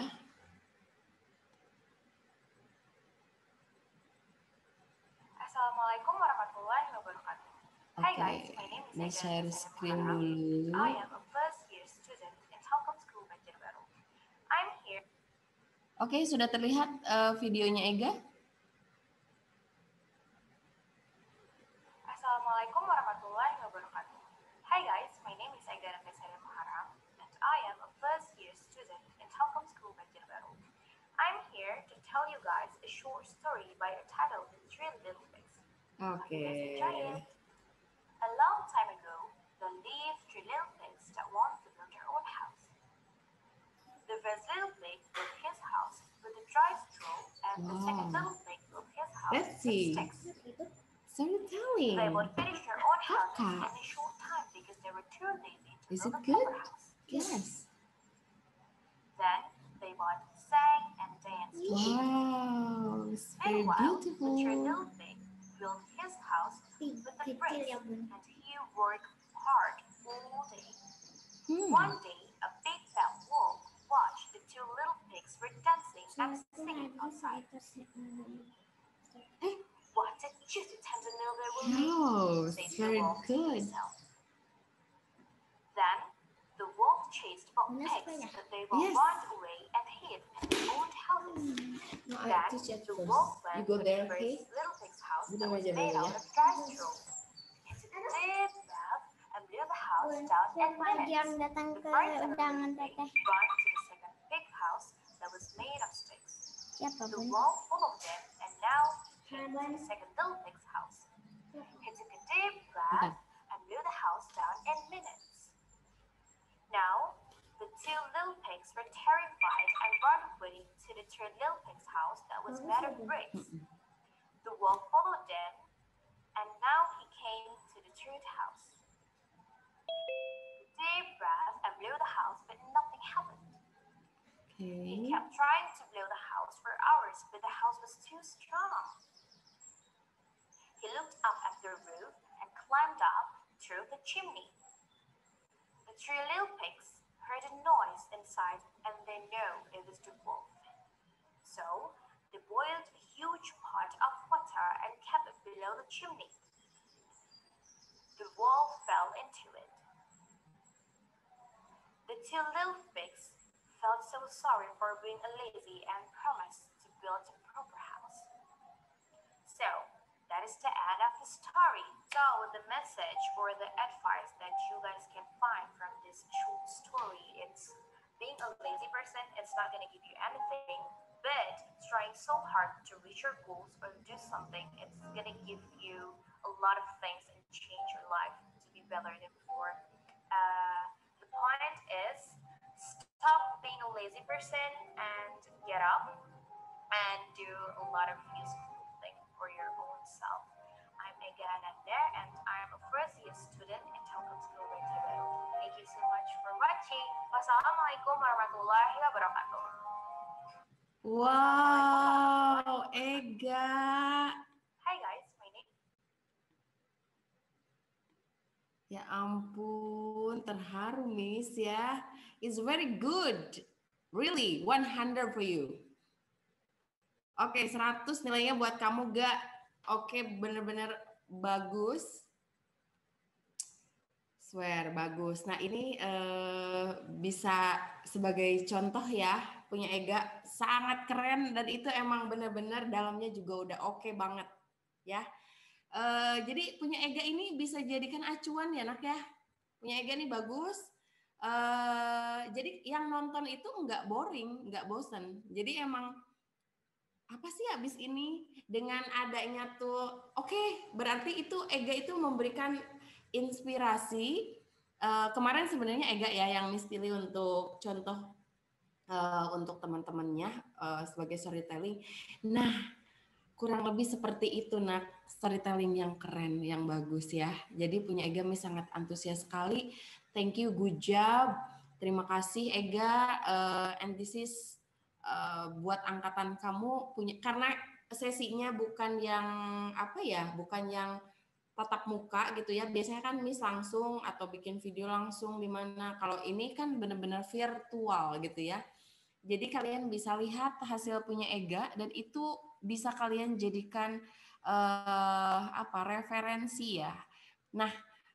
S7: Assalamualaikum warahmatullahi wabarakatuh. Hi guys, my name is Ega
S1: share
S7: Nurhayati
S1: screen
S7: Muharram.
S1: dulu.
S7: I am a first year student in Telkom School Banjarbaru. I'm here.
S1: Oke, sudah terlihat videonya Ega?
S7: Assalamualaikum warahmatullahi wabarakatuh. Hi guys, my name is Ega Nurhayati Muharram and I am a first year student in Telkom School Banjarbaru. I'm here to tell you guys a short story by a title The Three Little Pigs.
S1: Oke.
S7: A long time ago, there lived three little pigs that wanted to build their own house. The first little pig built his house with a dry straw, and the second little pig built his house
S1: Let's
S7: with
S1: see.
S7: sticks.
S1: Storytelling.
S7: They both finished their own houses
S1: Kakak.
S7: in a short time because they were too lazy to
S1: Is
S7: build
S1: it
S7: a
S1: good?
S7: proper house.
S1: Yes.
S7: Then they both sang and danced.
S1: Wow, it's very
S7: Meanwhile, the
S1: beautiful.
S7: third little pig built his house with the bricks, and he worked hard all day. One day, a big fat wolf watched the two little pigs were dancing and singing outside. What a juicy tender meal they will make,
S1: Wow,
S7: said
S1: it's
S7: the
S1: very
S7: wolf to
S1: good.
S7: himself. Then the wolf chased both pigs, but they both
S1: Yes.
S7: ran away and hid in their own houses.
S1: No, I
S7: Then
S1: teach it
S7: the
S1: first.
S7: wolf
S1: You
S7: went
S1: go
S7: to
S1: there,
S7: the
S1: okay?
S7: first little pig's house
S1: Udah
S7: that was
S1: aja
S7: made
S1: dulu
S7: out
S1: ya.
S7: of dry straw. He took a deep breath and blew the house down in minutes.
S2: datang
S7: The
S2: ke
S7: first and
S2: undangan
S7: little pig
S2: teteh.
S7: ran to the second big house that was made of sticks.
S2: Siapa
S7: The
S2: pun.
S7: wolf followed them and now he came to the second little pig's house. He took a deep breath and blew the house down in minutes. Now, the two little pigs were terrified and ran away to the third little pig's house that was made of bricks. The wolf followed them, and now he came to the third house. He deep breath and blew the house, but nothing happened. He
S1: Okay.
S7: kept trying to blow the house for hours, but the house was too strong. He looked up at the roof and climbed up through the chimney. The three little pigs heard a noise inside, and they knew it was the wolf. So they boiled a huge pot of water and kept it below the chimney. The wolf fell into it. The two little pigs felt so sorry for being lazy and promised to build a proper house. So that is the end of the story. So the message or the advice that you guys can find from this short story, it's being a lazy person, it's not going to give you anything, but trying so hard to reach your goals or do something, it's going to give you a lot of things and change your life to be better than before. The point is, stop being a lazy person and get up and do a lot of useful things for your own self. I'm Ega Ananda and I'm a first year student in Telkom School Banjarbaru. Thank you so much for watching. Wassalamualaikum warahmatullahi wabarakatuh.
S1: Wow, Ega.
S7: Hi guys, my name.
S1: Ya ampun, terharu Miss ya. It's very good. Really, 100 for you. Oke, 100 nilainya buat kamu, Ga. Oke, bener-bener bagus. Swear, bagus. Nah, ini bisa sebagai contoh ya, punya Ega. Sangat keren dan itu emang bener-bener dalamnya juga udah oke banget. Ya. Jadi punya Ega ini bisa jadikan acuan ya, Nak ya. Punya Ega ini bagus. Jadi yang nonton itu nggak boring, nggak bosen. Jadi emang apa sih habis ini dengan adanya tuh, oke, berarti itu Ega itu memberikan inspirasi. Kemarin sebenarnya Ega ya yang Miss pilih untuk contoh untuk teman-temannya sebagai storytelling. Nah, kurang lebih seperti itu, nak, storytelling yang keren, yang bagus ya. Jadi punya Ega Miss sangat antusias sekali. Thank you, good job. Terima kasih Ega. And this is buat angkatan kamu punya, karena sesinya bukan yang apa ya, bukan yang tatap muka gitu ya. Biasanya kan Miss langsung atau bikin video langsung di mana. Kalau ini kan benar-benar virtual gitu ya. Jadi kalian bisa lihat hasil punya Ega dan itu bisa kalian jadikan referensi ya. Nah,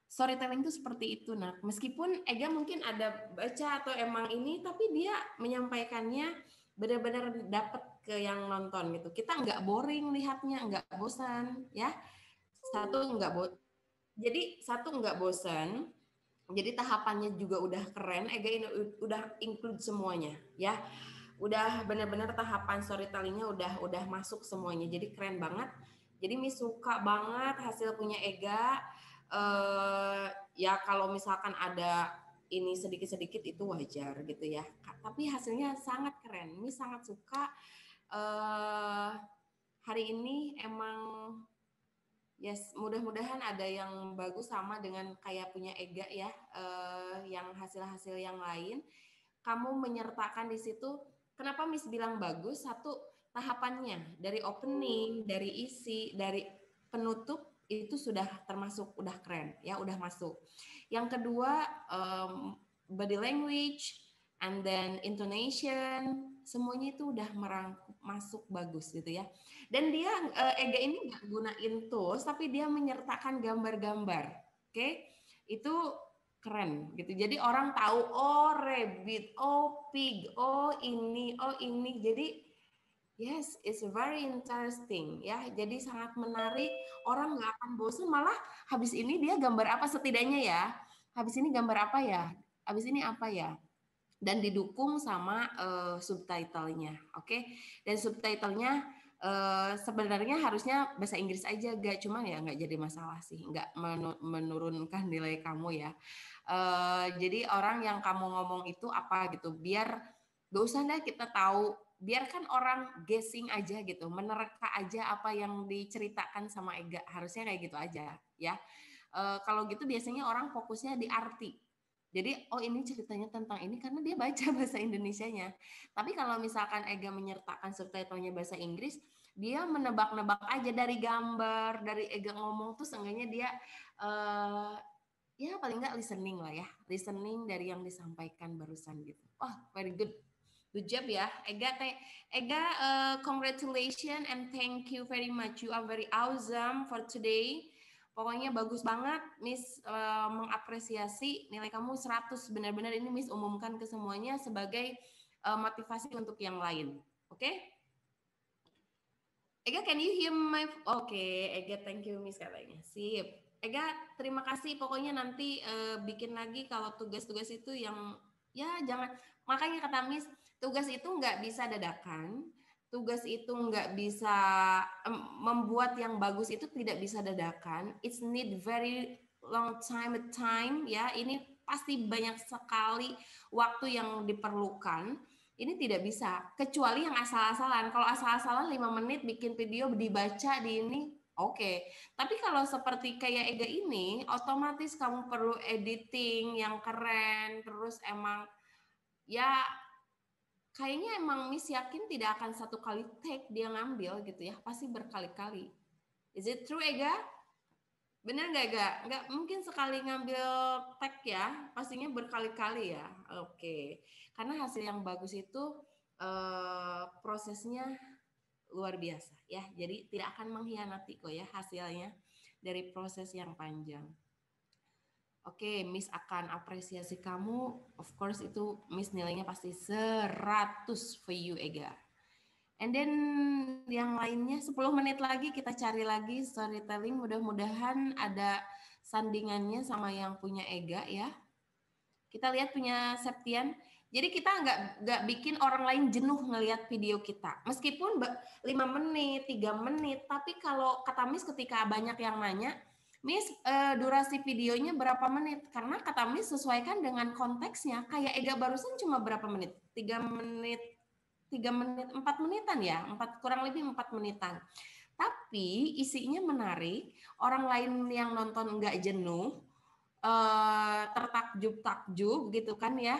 S1: storytelling itu seperti itu, nah. Meskipun Ega mungkin ada baca atau emang ini, tapi dia menyampaikannya benar-benar dapat ke yang nonton gitu. Kita nggak boring lihatnya, nggak bosan ya. Satu nggak bosan. Jadi tahapannya juga udah keren. Ega ini udah include semuanya ya. Udah benar-benar tahapan storytellingnya udah masuk semuanya. Jadi keren banget. Jadi Miss suka banget hasil punya Ega. Ya kalau misalkan ada ini sedikit-sedikit itu wajar gitu ya. Tapi hasilnya sangat keren. Miss sangat suka. Hari ini emang yes, mudah-mudahan ada yang bagus sama dengan kayak punya Ega ya, yang hasil-hasil yang lain. Kamu menyertakan di situ. Kenapa Miss bilang bagus? Satu, tahapannya dari opening, dari isi, dari penutup itu sudah termasuk udah keren ya, udah masuk. Yang kedua, body language and then intonation, semuanya itu udah masuk bagus gitu ya. Dan dia Ega ini nggak gunain tools, tapi dia menyertakan gambar-gambar. Oke, itu keren gitu. Jadi orang tahu, oh rabbit, oh pig, oh ini. Jadi yes, it's very interesting ya. Jadi sangat menarik. Orang nggak akan bosan. Malah habis ini dia gambar apa setidaknya ya. Habis ini gambar apa ya? Habis ini apa ya? Dan didukung sama subtitlenya, oke? Dan subtitlenya sebenarnya harusnya bahasa Inggris aja, gak cuman ya nggak jadi masalah sih, nggak menurunkan nilai kamu ya. Jadi orang yang kamu ngomong itu apa gitu, biar gak usah deh kita tahu, biarkan orang guessing aja gitu, menerka aja apa yang diceritakan sama Ega, harusnya kayak gitu aja ya. Kalau gitu biasanya orang fokusnya di arti. Jadi, oh ini ceritanya tentang ini karena dia baca bahasa Indonesianya. Tapi kalau misalkan Ega menyertakan subtitlenya bahasa Inggris, dia menebak-nebak aja dari gambar, dari Ega ngomong tuh seenggaknya dia ya paling nggak listening lah ya. Listening dari yang disampaikan barusan gitu. Oh, very good. Good job ya. Ega, congratulations and thank you very much. You are very awesome for today. Pokoknya bagus banget, Miss mengapresiasi nilai kamu 100, benar-benar ini Miss umumkan ke semuanya sebagai motivasi untuk yang lain. Oke? Ega, can you hear my... Oke, Ega, thank you Miss katanya. Sip. Ega, terima kasih. Pokoknya nanti bikin lagi kalau tugas-tugas itu yang ya jangan, makanya kata Miss, tugas itu nggak bisa dadakan. Tugas itu nggak bisa membuat yang bagus itu tidak bisa dadakan. It's need very long time ya. Ini pasti banyak sekali waktu yang diperlukan. Ini tidak bisa kecuali yang asal-asalan. Kalau asal-asalan 5 menit bikin video dibaca di ini oke. Tapi kalau seperti kayak Ega ini otomatis kamu perlu editing yang keren, terus emang ya kayaknya emang Miss yakin tidak akan satu kali take dia ngambil gitu ya, pasti berkali-kali. Is it true Ega? Bener nggak Ega? Nggak mungkin sekali ngambil take ya, pastinya berkali-kali ya. Oke, karena hasil yang bagus itu prosesnya luar biasa ya, jadi tidak akan mengkhianati kok ya hasilnya dari proses yang panjang. Oke, Miss akan apresiasi kamu. Of course itu Miss nilainya pasti 100 for you, Ega. And then yang lainnya 10 menit lagi kita cari lagi storytelling. Mudah-mudahan ada sandingannya sama yang punya Ega ya. Kita lihat punya Septian. Jadi kita nggak bikin orang lain jenuh ngelihat video kita. Meskipun 5 menit, 3 menit, tapi kalau kata Miss ketika banyak yang nanya, Miss durasi videonya berapa menit? Karena kata Miss sesuaikan dengan konteksnya. Kayak Ega barusan cuma berapa menit? 3 menit, 4 menitan ya, kurang lebih 4 menitan. Tapi isinya menarik, orang lain yang nonton nggak jenuh, tertakjub-takjub gitu kan ya.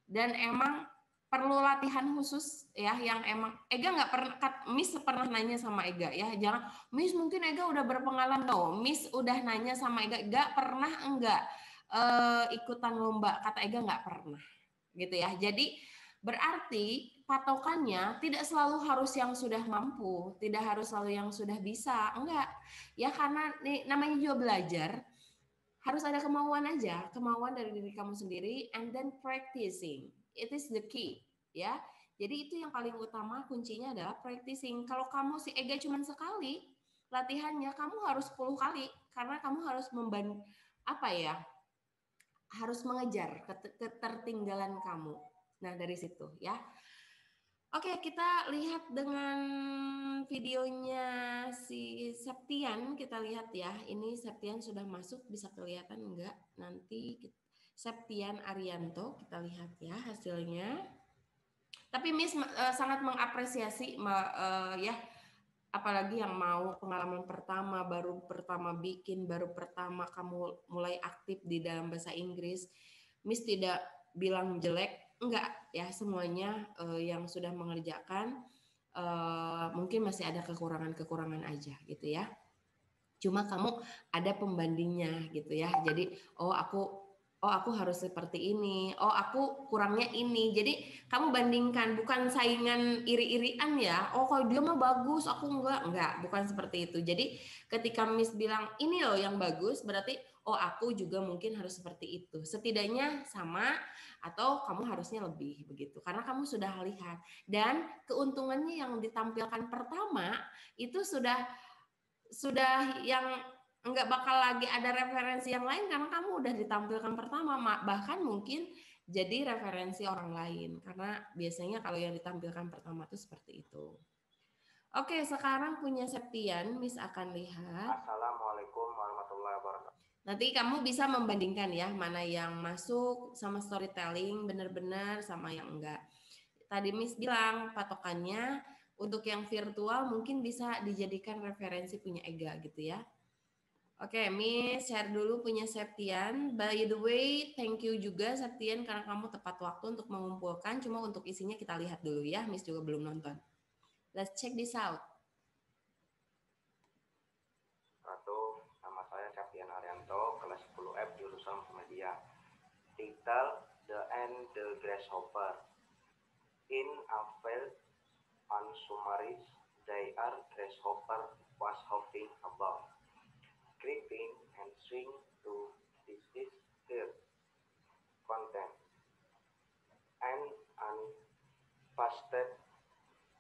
S1: Dan emang perlu latihan khusus ya, yang emang Ega nggak pernah, Miss pernah nanya sama Ega ya, jangan Miss mungkin Ega udah berpengalaman, no, Miss udah nanya sama Ega, nggak pernah enggak ikutan lomba, kata Ega nggak pernah gitu ya. Jadi berarti patokannya tidak selalu harus yang sudah mampu, tidak harus selalu yang sudah bisa, enggak ya, karena namanya juga belajar, harus ada kemauan aja, kemauan dari diri kamu sendiri, and then practicing, it is the key ya. Jadi itu yang paling utama, kuncinya adalah practicing. Kalau kamu si Ega cuma sekali latihannya, kamu harus 10 kali, karena kamu harus harus mengejar ketertinggalan kamu. Nah, dari situ ya. Oke, kita lihat dengan videonya si Septian, kita lihat ya. Ini Septian sudah masuk, bisa kelihatan enggak? Nanti Septian Arianto, kita lihat ya hasilnya. Tapi Miss sangat mengapresiasi ya, apalagi yang mau pengalaman pertama, baru pertama bikin, baru pertama kamu mulai aktif di dalam bahasa Inggris. Miss tidak bilang jelek, enggak ya, semuanya yang sudah mengerjakan mungkin masih ada kekurangan-kekurangan aja gitu ya. Cuma kamu ada pembandingnya gitu ya. Jadi aku harus seperti ini. Oh, aku kurangnya ini. Jadi kamu bandingkan, bukan saingan iri-irian ya. Oh, kalau dia mah bagus, aku enggak, bukan seperti itu. Jadi ketika Miss bilang ini loh yang bagus, berarti oh aku juga mungkin harus seperti itu. Setidaknya sama atau kamu harusnya lebih begitu. Karena kamu sudah lihat, dan keuntungannya yang ditampilkan pertama itu sudah yang nggak bakal lagi ada referensi yang lain, karena kamu udah ditampilkan pertama, bahkan mungkin jadi referensi orang lain, karena biasanya kalau yang ditampilkan pertama itu seperti itu. Oke, sekarang punya Septian, Miss akan lihat.
S8: Assalamualaikum warahmatullahi wabarakatuh.
S1: Nanti kamu bisa membandingkan ya, mana yang masuk sama storytelling benar-benar sama yang enggak. Tadi Miss bilang patokannya untuk yang virtual mungkin bisa dijadikan referensi punya Ega gitu ya. Oke, Miss share dulu punya Septian. By the way, thank you juga Septian karena kamu tepat waktu untuk mengumpulkan. Cuma untuk isinya kita lihat dulu ya, Miss juga belum nonton. Let's check this out.
S8: Nama saya Septian Arianto, kelas 10F jurusan Media. Title The and the Grasshopper. In a field on Sumaris, they are grasshopper was hopping about, creeping and swing to this is here. Content and unfasted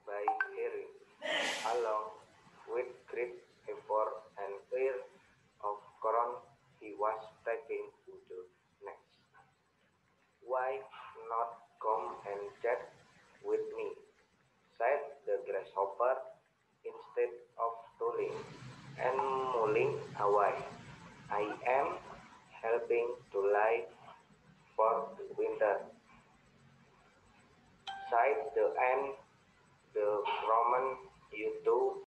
S8: by hearing, along with great effort and fear of ground he was taking to the next. Why not come and chat with me, said the grasshopper, instead of tooling and mulling away. I am helping to light for the winter, sighed the ant. The Roman you two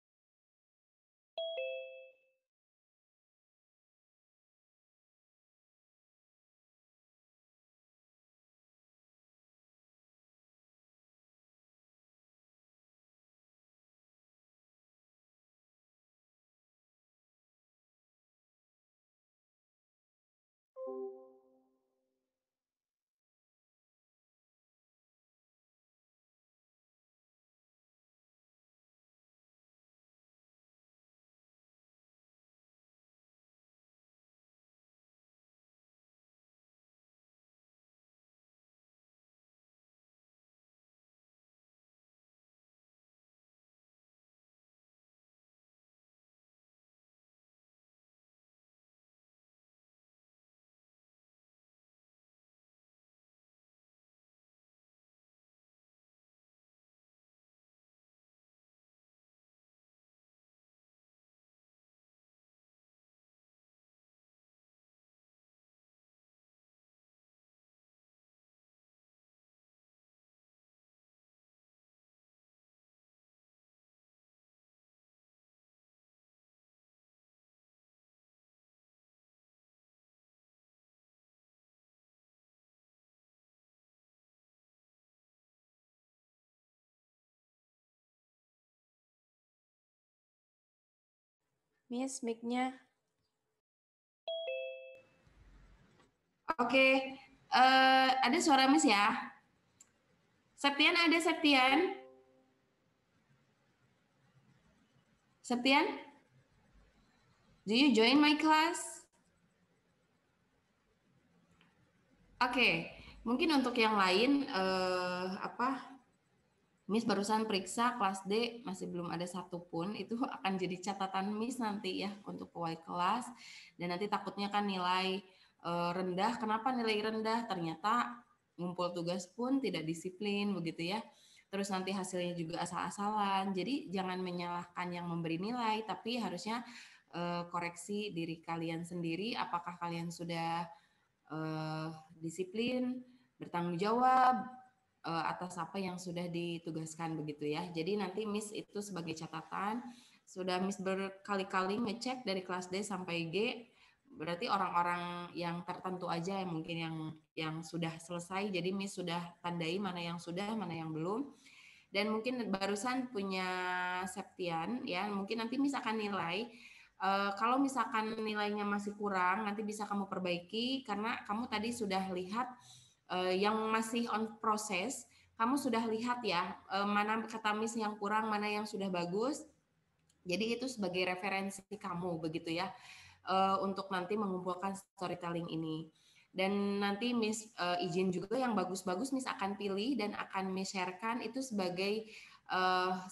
S1: Miss, mic-nya. Oke, ada suara Miss ya? Septian ada Septian? Septian? Do you join my class? Oke, mungkin untuk yang lain Miss barusan periksa kelas D masih belum ada satupun, itu akan jadi catatan Miss nanti ya untuk wali kelas, dan nanti takutnya kan nilai rendah. Kenapa nilai rendah? Ternyata ngumpul tugas pun tidak disiplin begitu ya. Terus nanti hasilnya juga asal-asalan. Jadi jangan menyalahkan yang memberi nilai, tapi harusnya koreksi diri kalian sendiri. Apakah kalian sudah disiplin, bertanggung jawab atas apa yang sudah ditugaskan begitu ya. Jadi nanti Miss itu sebagai catatan, sudah Miss berkali-kali ngecek dari kelas D sampai G, berarti orang-orang yang tertentu aja yang mungkin yang sudah selesai. Jadi Miss sudah tandai mana yang sudah, mana yang belum. Dan mungkin barusan punya Septian ya, mungkin nanti Miss akan nilai. Kalau misalkan nilainya masih kurang, nanti bisa kamu perbaiki karena kamu tadi sudah lihat yang masih on proses, kamu sudah lihat ya mana kata Miss yang kurang, mana yang sudah bagus. Jadi itu sebagai referensi kamu begitu ya untuk nanti mengumpulkan storytelling ini. Dan nanti Miss izin juga yang bagus-bagus Miss akan pilih dan akan Miss sharekan itu sebagai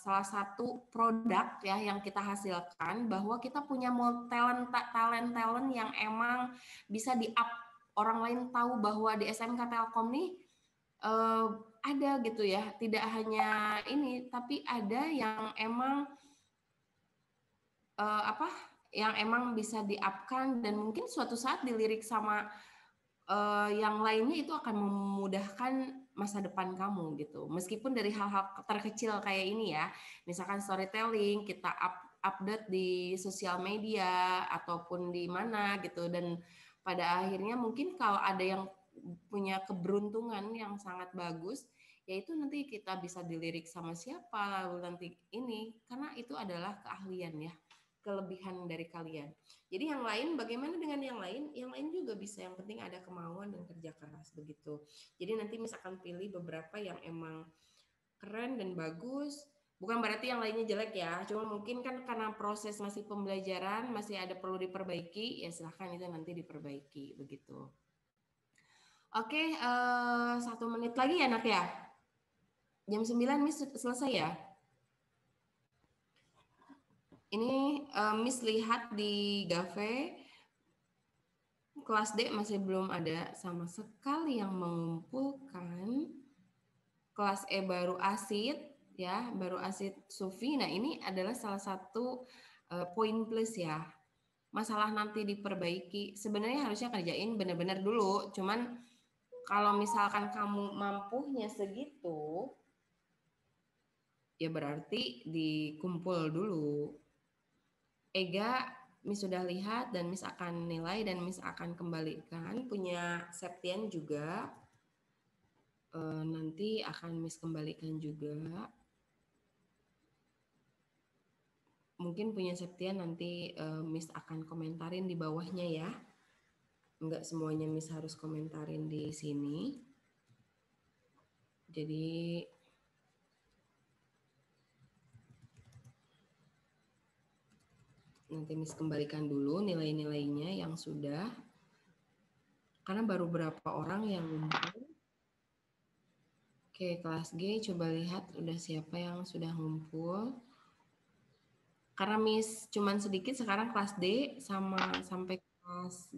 S1: salah satu produk ya yang kita hasilkan, bahwa kita punya talent yang emang bisa di-up. Orang lain tahu bahwa di SMK Telkom nih ada gitu ya, tidak hanya ini, tapi ada yang emang yang emang bisa di-up-kan, dan mungkin suatu saat dilirik sama yang lainnya itu akan memudahkan masa depan kamu gitu. Meskipun dari hal-hal terkecil kayak ini ya, misalkan storytelling, kita update di sosial media ataupun di mana gitu, dan pada akhirnya mungkin kalau ada yang punya keberuntungan yang sangat bagus, yaitu nanti kita bisa dilirik sama siapa, lalu nanti ini, karena itu adalah keahlian ya, kelebihan dari kalian. Jadi yang lain, bagaimana dengan yang lain? Yang lain juga bisa, yang penting ada kemauan dan kerja keras begitu. Jadi nanti misalkan pilih beberapa yang emang keren dan bagus, bukan berarti yang lainnya jelek ya, cuma mungkin kan karena proses masih pembelajaran, masih ada perlu diperbaiki, ya silahkan itu nanti diperbaiki begitu. Oke, 1 menit lagi ya nak ya? Jam 9 Miss selesai ya? Ini Miss lihat di Gave, kelas D masih belum ada sama sekali yang mengumpulkan. Kelas E baru Asid, ya, baru Asid Sufi. Nah ini adalah salah satu poin plus ya. Masalah nanti diperbaiki. Sebenarnya harusnya kerjain benar-benar dulu. Cuman kalau misalkan kamu mampunya segitu, ya berarti dikumpul dulu. Ega, Miss sudah lihat dan Miss akan nilai dan Miss akan kembalikan. Punya Septian juga. Nanti akan Miss kembalikan juga. Mungkin punya Septian nanti Miss akan komentarin di bawahnya ya. Enggak semuanya Miss harus komentarin di sini. Jadi nanti Miss kembalikan dulu nilai-nilainya yang sudah. Karena baru berapa orang yang ngumpul. Oke, kelas G coba lihat udah siapa yang sudah ngumpul. Karena Miss cuman sedikit, sekarang kelas D sampai kelas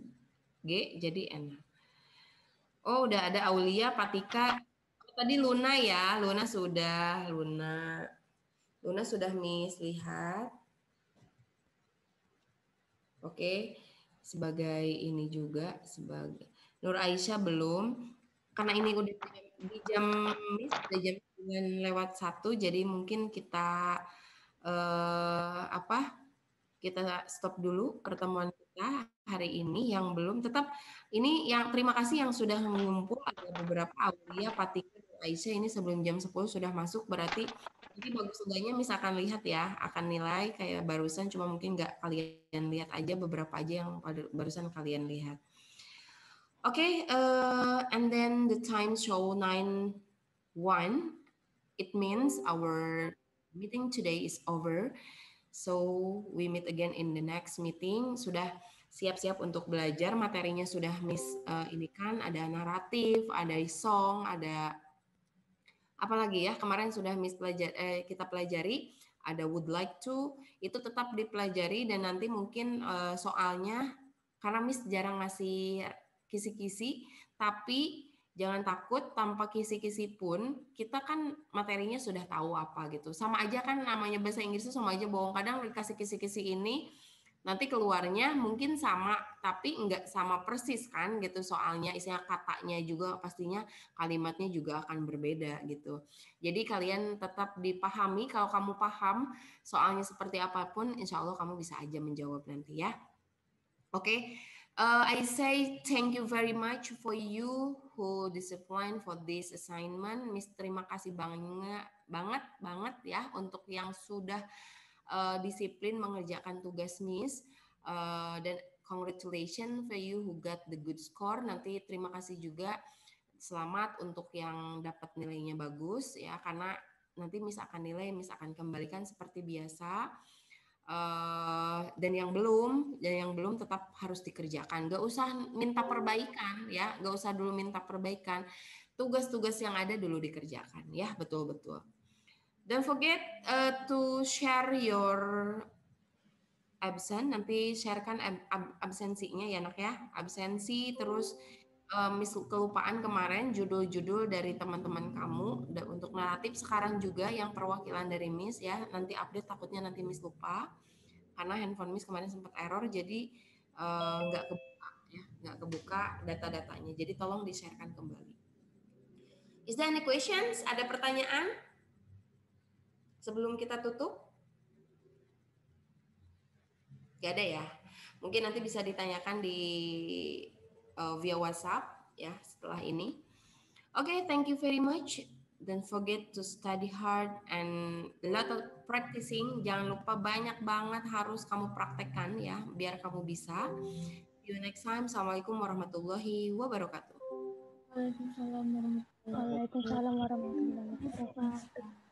S1: G jadi enak. Oh, udah ada Aulia, Patika. Oh, tadi Luna ya, Luna sudah Miss lihat. Oke, sebagai ini juga sebagai Nur Aisyah belum. Karena ini udah di jam Miss, udah jam 9:01, jadi mungkin kita kita stop dulu pertemuan kita hari ini. Yang belum tetap ini yang terima kasih yang sudah mengumpul, ada beberapa Aulia, Patika, Aisyah ini sebelum jam 10 sudah masuk, berarti nanti bagus enggaknya misalkan lihat ya, akan nilai kayak barusan, cuma mungkin nggak kalian lihat aja, beberapa aja yang barusan kalian lihat. Okay, and then the time show 9:01. It means our meeting today is over. So we meet again in the next meeting. Sudah siap-siap untuk belajar, materinya sudah Miss ini kan ada naratif, ada song, ada apa lagi ya? Kemarin sudah Miss kita pelajari, ada would like to, itu tetap dipelajari dan nanti mungkin soalnya karena Miss jarang ngasih kisi-kisi, tapi jangan takut, tanpa kisi-kisi pun kita kan materinya sudah tahu apa gitu. Sama aja kan namanya bahasa Inggris itu sama aja bohong. Kadang dikasih kisi-kisi ini nanti keluarnya mungkin sama tapi enggak sama persis kan gitu, soalnya isinya katanya juga pastinya kalimatnya juga akan berbeda gitu. Jadi kalian tetap dipahami, kalau kamu paham soalnya seperti apapun, insya Allah kamu bisa aja menjawab nanti ya. Oke. I say thank you very much for you who discipline for this assignment. Miss terima kasih banget ya untuk yang sudah disiplin mengerjakan tugas Miss. Dan congratulations for you who got the good score. Nanti terima kasih juga, selamat untuk yang dapat nilainya bagus ya, karena nanti Miss akan kembalikan seperti biasa. Dan yang belum tetap harus dikerjakan. Gak usah minta perbaikan ya, gak usah dulu minta perbaikan. Tugas-tugas yang ada dulu dikerjakan ya, betul-betul. Don't forget to share your absen. Nanti sharekan absensinya ya nak ya, absensi. Terus Miss kelupaan kemarin judul-judul dari teman-teman kamu untuk naratif, sekarang juga yang perwakilan dari Miss ya, nanti update, takutnya nanti Miss lupa karena handphone Miss kemarin sempat error, jadi nggak kebuka ya, nggak kebuka data-datanya, jadi tolong di-sharekan kembali. Is there any questions? Ada pertanyaan sebelum kita tutup? Gak ada ya, mungkin nanti bisa ditanyakan di via WhatsApp ya setelah ini. Okay, thank you very much. Don't forget to study hard and a lot of practicing. Jangan lupa banyak banget harus kamu praktekkan ya, biar kamu bisa. See you next time. Assalamualaikum warahmatullahi wabarakatuh.
S2: Waalaikumsalam warahmatullahi wabarakatuh.